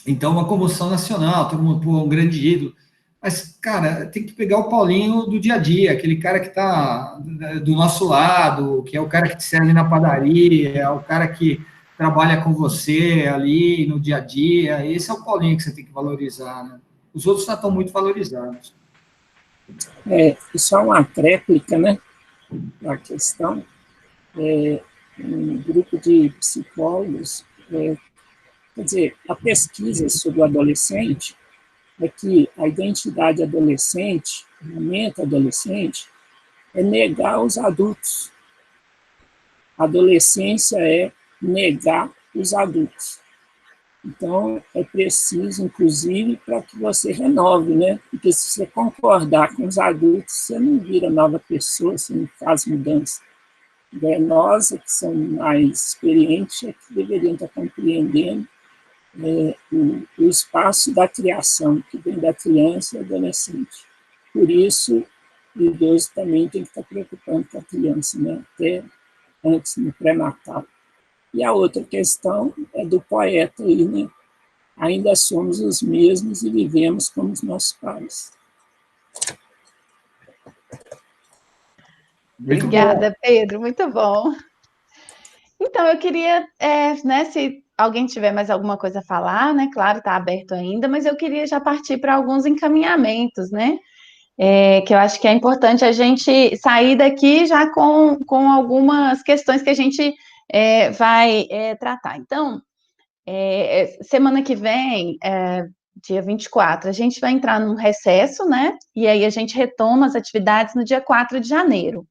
Então, uma comoção nacional, todo mundo, pô, um grande ídolo. Mas, cara, tem que pegar o Paulinho do dia a dia, aquele cara que está do nosso lado, que é o cara que te serve na padaria, é o cara que trabalha com você ali no dia a dia. Esse é o Paulinho que você tem que valorizar, né? Os outros não estão muito valorizados. Isso é uma tréplica, né, a questão. Um grupo de psicólogos, quer dizer, a pesquisa sobre o adolescente é que a identidade adolescente, o momento adolescente, é negar os adultos. A adolescência é negar os adultos. Então, é preciso, inclusive, para que você renove, né? Porque se você concordar com os adultos, você não vira nova pessoa, você não faz mudança. Nós, que somos mais experientes, é que deveriam estar compreendendo o espaço da criação, que vem da criança e adolescente. Por isso, o idoso também tem que estar preocupado com a criança, né? Até antes, no pré-natal. E a outra questão é do poeta aí, né? Ainda somos os mesmos e vivemos como os nossos pais. Obrigada, Pedro, muito bom. Então, eu queria, né, se alguém tiver mais alguma coisa a falar, né, claro, está aberto ainda, mas eu queria já partir para alguns encaminhamentos, né, que eu acho que é importante a gente sair daqui já com algumas questões que a gente vai tratar. Então, semana que vem, dia 24, a gente vai entrar num recesso, né, e aí a gente retoma as atividades no dia 4 de janeiro.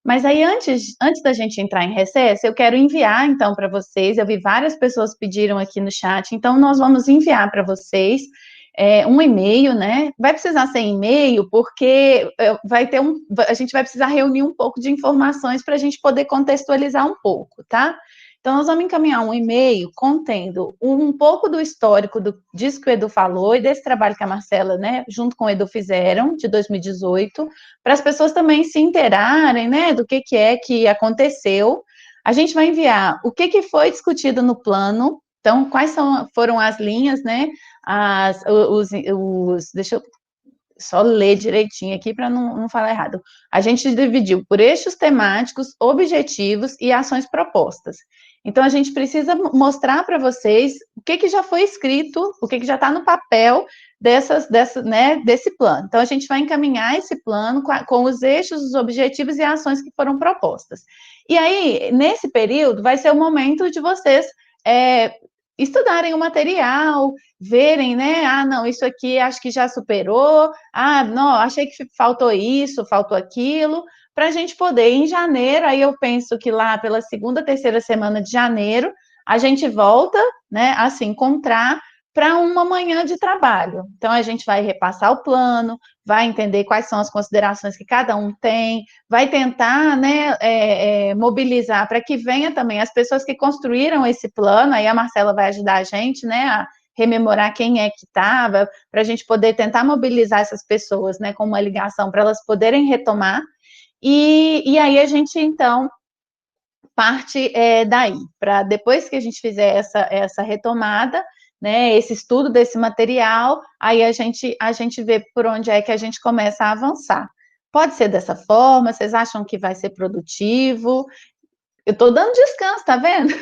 Mas aí, antes da gente entrar em recesso, eu quero enviar, então, para vocês, eu vi várias pessoas pediram aqui no chat, então nós vamos enviar para vocês um e-mail, né? Vai precisar ser e-mail, porque a gente vai precisar reunir um pouco de informações para a gente poder contextualizar um pouco, tá? Então, nós vamos encaminhar um e-mail contendo um pouco do histórico disso que o Edu falou e desse trabalho que a Marcela, né, junto com o Edu fizeram, de 2018, para as pessoas também se inteirarem, né, do que é que aconteceu. A gente vai enviar o que foi discutido no plano, então, quais foram as linhas, né, deixa eu só ler direitinho aqui para não falar errado. A gente dividiu por eixos temáticos, objetivos e ações propostas. Então, a gente precisa mostrar para vocês o que já foi escrito, o que já está no papel desse plano. Então, a gente vai encaminhar esse plano com os eixos, os objetivos e ações que foram propostas. E aí, nesse período, vai ser o momento de vocês estudarem o material, verem, né, não, isso aqui acho que já superou, não, achei que faltou isso, faltou aquilo, para a gente poder, em janeiro, aí eu penso que lá pela segunda, terceira semana de janeiro, a gente volta, né, a se encontrar para uma manhã de trabalho. Então, a gente vai repassar o plano, vai entender quais são as considerações que cada um tem, vai tentar, né, mobilizar para que venha também as pessoas que construíram esse plano, aí a Marcela vai ajudar a gente, né, a rememorar quem é que estava, para a gente poder tentar mobilizar essas pessoas, né, com uma ligação, para elas poderem retomar, e aí a gente, então, parte daí, para depois que a gente fizer essa retomada, né, esse estudo desse material, aí a gente vê por onde é que a gente começa a avançar. Pode ser dessa forma? Vocês acham que vai ser produtivo? Eu estou dando descanso, tá vendo?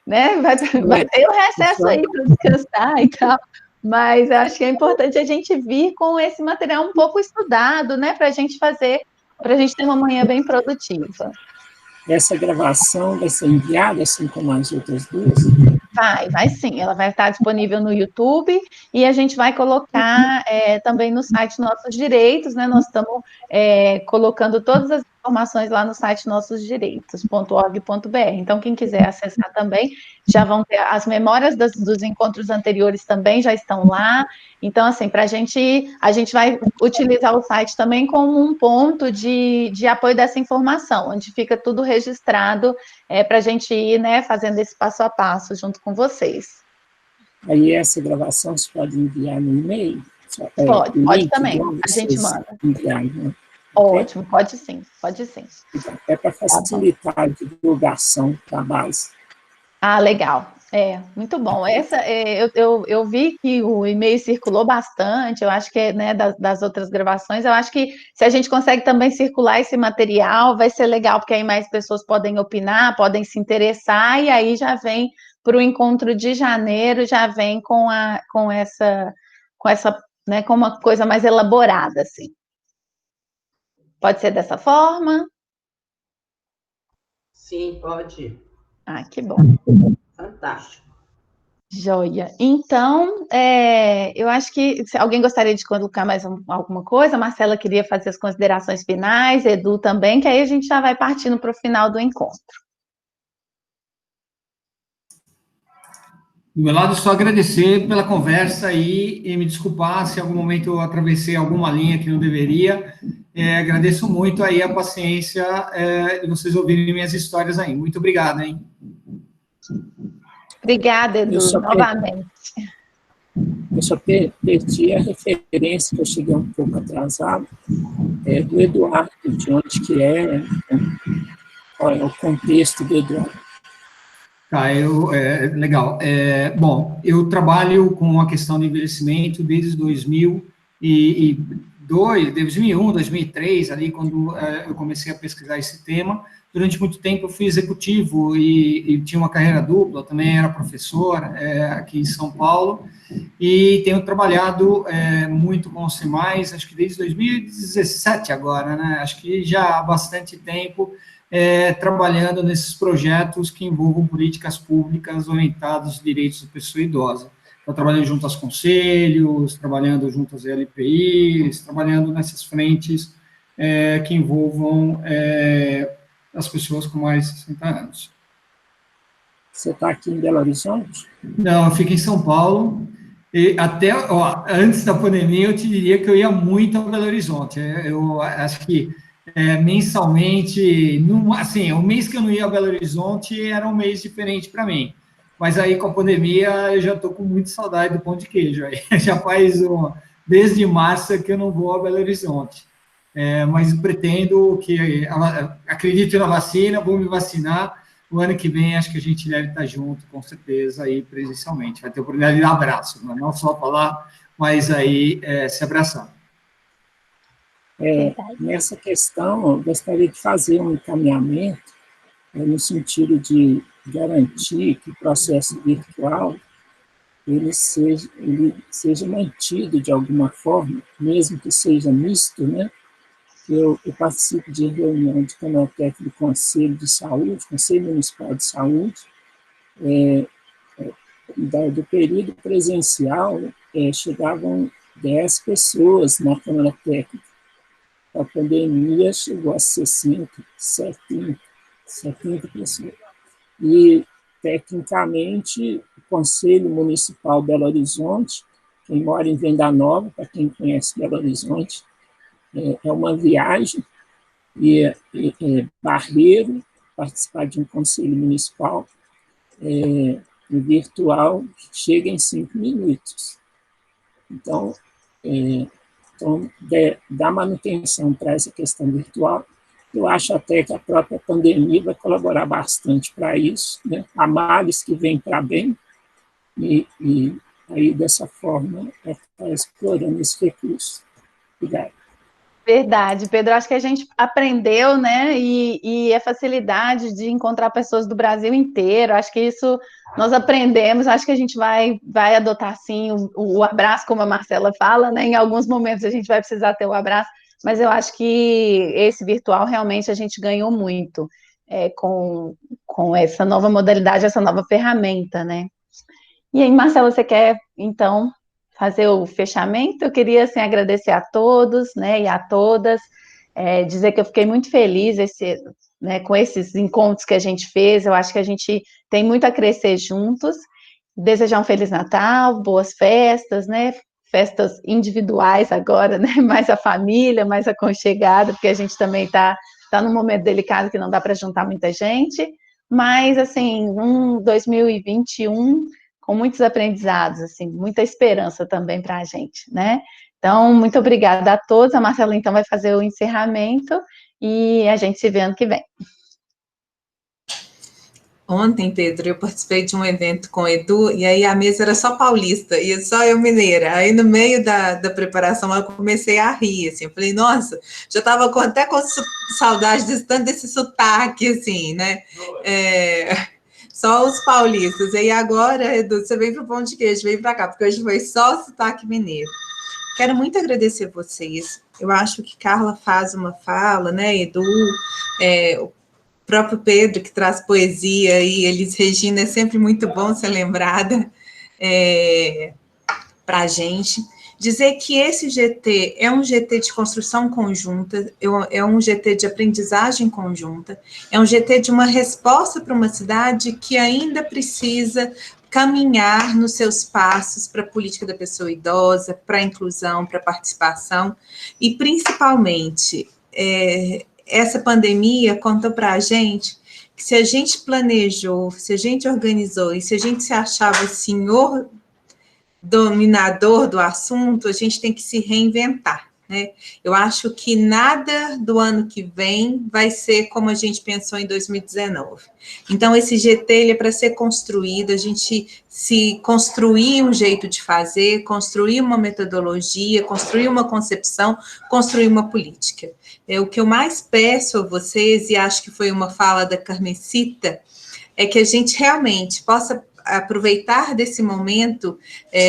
Né? Vai ter um recesso aí para descansar e tal. Mas acho que é importante a gente vir com esse material um pouco estudado, né? Para a gente ter uma manhã bem produtiva. Essa gravação vai ser enviada, assim como as outras duas? Vai sim. Ela vai estar disponível no YouTube e a gente vai colocar também no site Nossos Direitos, né? Nós estamos colocando todas as informações lá no site nossosdireitos.org.br. Então, quem quiser acessar também, já vão ter as memórias dos encontros anteriores também já estão lá. Então, assim, a gente vai utilizar o site também como um ponto de apoio dessa informação, onde fica tudo registrado para a gente ir, né, fazendo esse passo a passo junto com vocês. Aí essa gravação você pode enviar no e-mail? Pode também, a gente manda. Enviar, né? Ótimo, pode sim. Então, é para facilitar a divulgação da base. Ah, legal. Muito bom. Eu vi que o e-mail circulou bastante, eu acho que né, das outras gravações, eu acho que se a gente consegue também circular esse material, vai ser legal, porque aí mais pessoas podem opinar, podem se interessar, e aí já vem para o encontro de janeiro, já vem com essa, né, com uma coisa mais elaborada, assim. Pode ser dessa forma? Sim, pode. Ah, que bom. Fantástico. Joia. Então, eu acho que se alguém gostaria de colocar mais alguma coisa, a Marcela queria fazer as considerações finais, Edu também, que aí a gente já vai partindo para o final do encontro. Do meu lado, só agradecer pela conversa aí e me desculpar se em algum momento eu atravessei alguma linha que não deveria. Agradeço muito aí a paciência de vocês ouvirem minhas histórias aí. Muito obrigado, hein? Obrigada, Edu, novamente. Eu só perdi a referência, que eu cheguei um pouco atrasado, do Eduardo, de onde que qual é o contexto do Eduardo. Tá, legal. Bom, eu trabalho com a questão de envelhecimento desde 2001, 2003, ali, quando eu comecei a pesquisar esse tema. Durante muito tempo eu fui executivo e tinha uma carreira dupla, também era professor aqui em São Paulo, e tenho trabalhado muito com o CEMAIS, acho que desde 2017 agora, né? Acho que já há bastante tempo, trabalhando nesses projetos que envolvam políticas públicas orientadas aos direitos da pessoa idosa. Estou trabalhando junto aos conselhos, trabalhando junto às LPIs, trabalhando nessas frentes que envolvam as pessoas com mais de 60 anos. Você está aqui em Belo Horizonte? Não, eu fico em São Paulo, e até, antes da pandemia, eu te diria que eu ia muito a Belo Horizonte. Eu acho que mensalmente, assim, o mês que eu não ia a Belo Horizonte era um mês diferente para mim. Mas aí, com a pandemia, eu já estou com muita saudade do pão de queijo. Aí já faz desde março que eu não vou a Belo Horizonte. Mas pretendo acredito na vacina, vou me vacinar. O ano que vem, acho que a gente deve estar junto, com certeza, aí presencialmente. Vai ter a oportunidade de dar abraço, não só falar, mas aí se abraçar. Nessa questão, eu gostaria de fazer um encaminhamento no sentido de garantir que o processo virtual ele seja mantido de alguma forma, mesmo que seja misto, né? Eu participo de reunião de canal técnico do Conselho de Saúde, Conselho Municipal de Saúde, do período presencial, chegavam 10 pessoas na Câmara Técnica. A pandemia chegou a 60, 70 pessoas. E, tecnicamente, o Conselho Municipal Belo Horizonte, quem mora em Venda Nova, para quem conhece Belo Horizonte, é uma viagem, e é barreiro participar de um conselho municipal virtual, chega em 5 minutos. Então, da manutenção para essa questão virtual, eu acho até que a própria pandemia vai colaborar bastante para isso, né? Há males que vêm para bem, e aí, dessa forma, está explorando esse recurso. Obrigado. Verdade, Pedro. Acho que a gente aprendeu, né? E a facilidade de encontrar pessoas do Brasil inteiro. Acho que isso nós aprendemos. Acho que a gente vai adotar sim o abraço, como a Marcela fala, né? Em alguns momentos a gente vai precisar ter o abraço, mas eu acho que esse virtual realmente a gente ganhou muito com essa nova modalidade, essa nova ferramenta, né? E aí, Marcela, você quer então fazer o fechamento? Eu queria assim, agradecer a todos, né, e a todas, dizer que eu fiquei muito feliz né, com esses encontros que a gente fez. Eu acho que a gente tem muito a crescer juntos. Desejar um Feliz Natal, boas festas, né? Festas individuais agora, né? Mais a família, mais aconchegada, porque a gente também está num momento delicado que não dá para juntar muita gente. Mas, assim, 2021 com muitos aprendizados, assim, muita esperança também para a gente, né? Então, muito obrigada a todos. A Marcela, então, vai fazer o encerramento e a gente se vê ano que vem. Ontem, Pedro, eu participei de um evento com o Edu, e aí a mesa era só paulista, e só eu mineira. Aí, no meio da preparação, eu comecei a rir, assim, eu falei, nossa, já estava até com saudade desse sotaque, assim, né? Só os paulistas. E agora, Edu, você veio para o Pão de Queijo, veio para cá, porque hoje foi só sotaque mineiro. Quero muito agradecer vocês. Eu acho que Carla faz uma fala, né, Edu, o próprio Pedro, que traz poesia, e Elis Regina, é sempre muito bom ser lembrada para a gente. Dizer que esse GT é um GT de construção conjunta, é um GT de aprendizagem conjunta, é um GT de uma resposta para uma cidade que ainda precisa caminhar nos seus passos para a política da pessoa idosa, para a inclusão, para a participação, e principalmente, essa pandemia conta para a gente que se a gente planejou, se a gente organizou, e se a gente se achava senhor dominador do assunto, a gente tem que se reinventar, né? Eu acho que nada do ano que vem vai ser como a gente pensou em 2019. Então, esse GT ele é para ser construído, a gente se construir um jeito de fazer, construir uma metodologia, construir uma concepção, construir uma política. O que eu mais peço a vocês, e acho que foi uma fala da Carmencita, é que a gente realmente possa aproveitar desse momento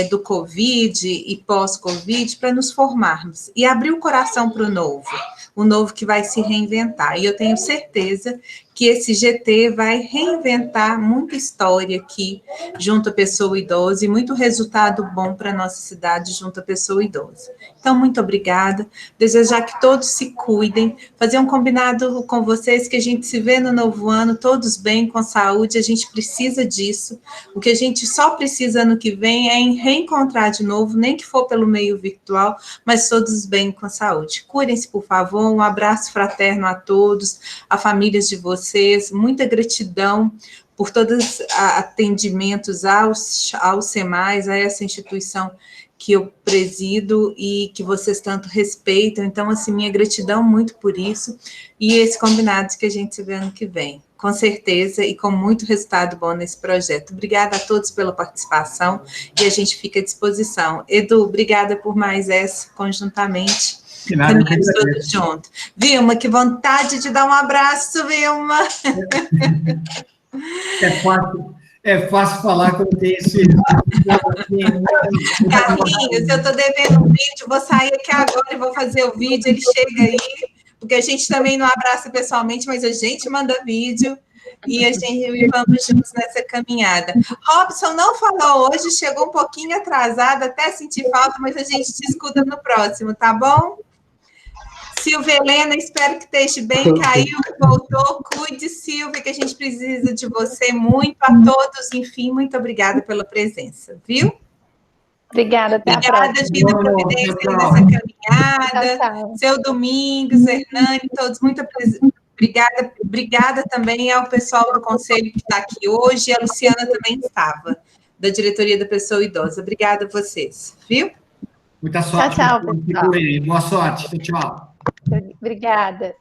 do Covid e pós-Covid para nos formarmos e abrir o coração para o novo que vai se reinventar. E eu tenho certeza que esse GT vai reinventar muita história aqui junto à pessoa idosa e muito resultado bom para a nossa cidade junto à pessoa idosa. Então, muito obrigada. Desejar que todos se cuidem, fazer um combinado com vocês que a gente se vê no novo ano, todos bem, com saúde, a gente precisa disso. O que a gente só precisa ano que vem é em reencontrar de novo, nem que for pelo meio virtual, mas todos bem com saúde. Cuidem-se, por favor, um abraço fraterno a todos, a famílias de vocês, muita gratidão por todos os atendimentos aos SEMAIs, a essa instituição que eu presido e que vocês tanto respeitam. Então, assim, minha gratidão muito por isso, e esse combinado que a gente se vê ano que vem, com certeza, e com muito resultado bom nesse projeto. Obrigada a todos pela participação, e a gente fica à disposição. Edu, obrigada por mais essa, conjuntamente. Caminhamos todos juntos. Vilma, que vontade de dar um abraço, Vilma. É fácil falar quando tem esse... Carlinhos, eu estou devendo um vídeo, vou sair aqui agora e vou fazer o vídeo, ele chega aí, porque a gente também não abraça pessoalmente, mas a gente manda vídeo e vamos juntos nessa caminhada. Robson não falou hoje, chegou um pouquinho atrasado, até senti falta, mas a gente te escuta no próximo, tá bom? Silvia Helena, espero que esteja bem, caiu, voltou, cuide, Silvia, que a gente precisa de você muito, a todos, enfim, muito obrigada pela presença, viu? Obrigada, até obrigada, a próxima. Vida Providência, nessa caminhada, Tchau. Seu Domingos, Hernani, todos, muito obrigada também ao pessoal do Conselho que está aqui hoje, e a Luciana também estava, da Diretoria da Pessoa Idosa. Obrigada a vocês, viu? Muita sorte. Tchau, pessoal. Boa sorte. Tchau. Obrigada.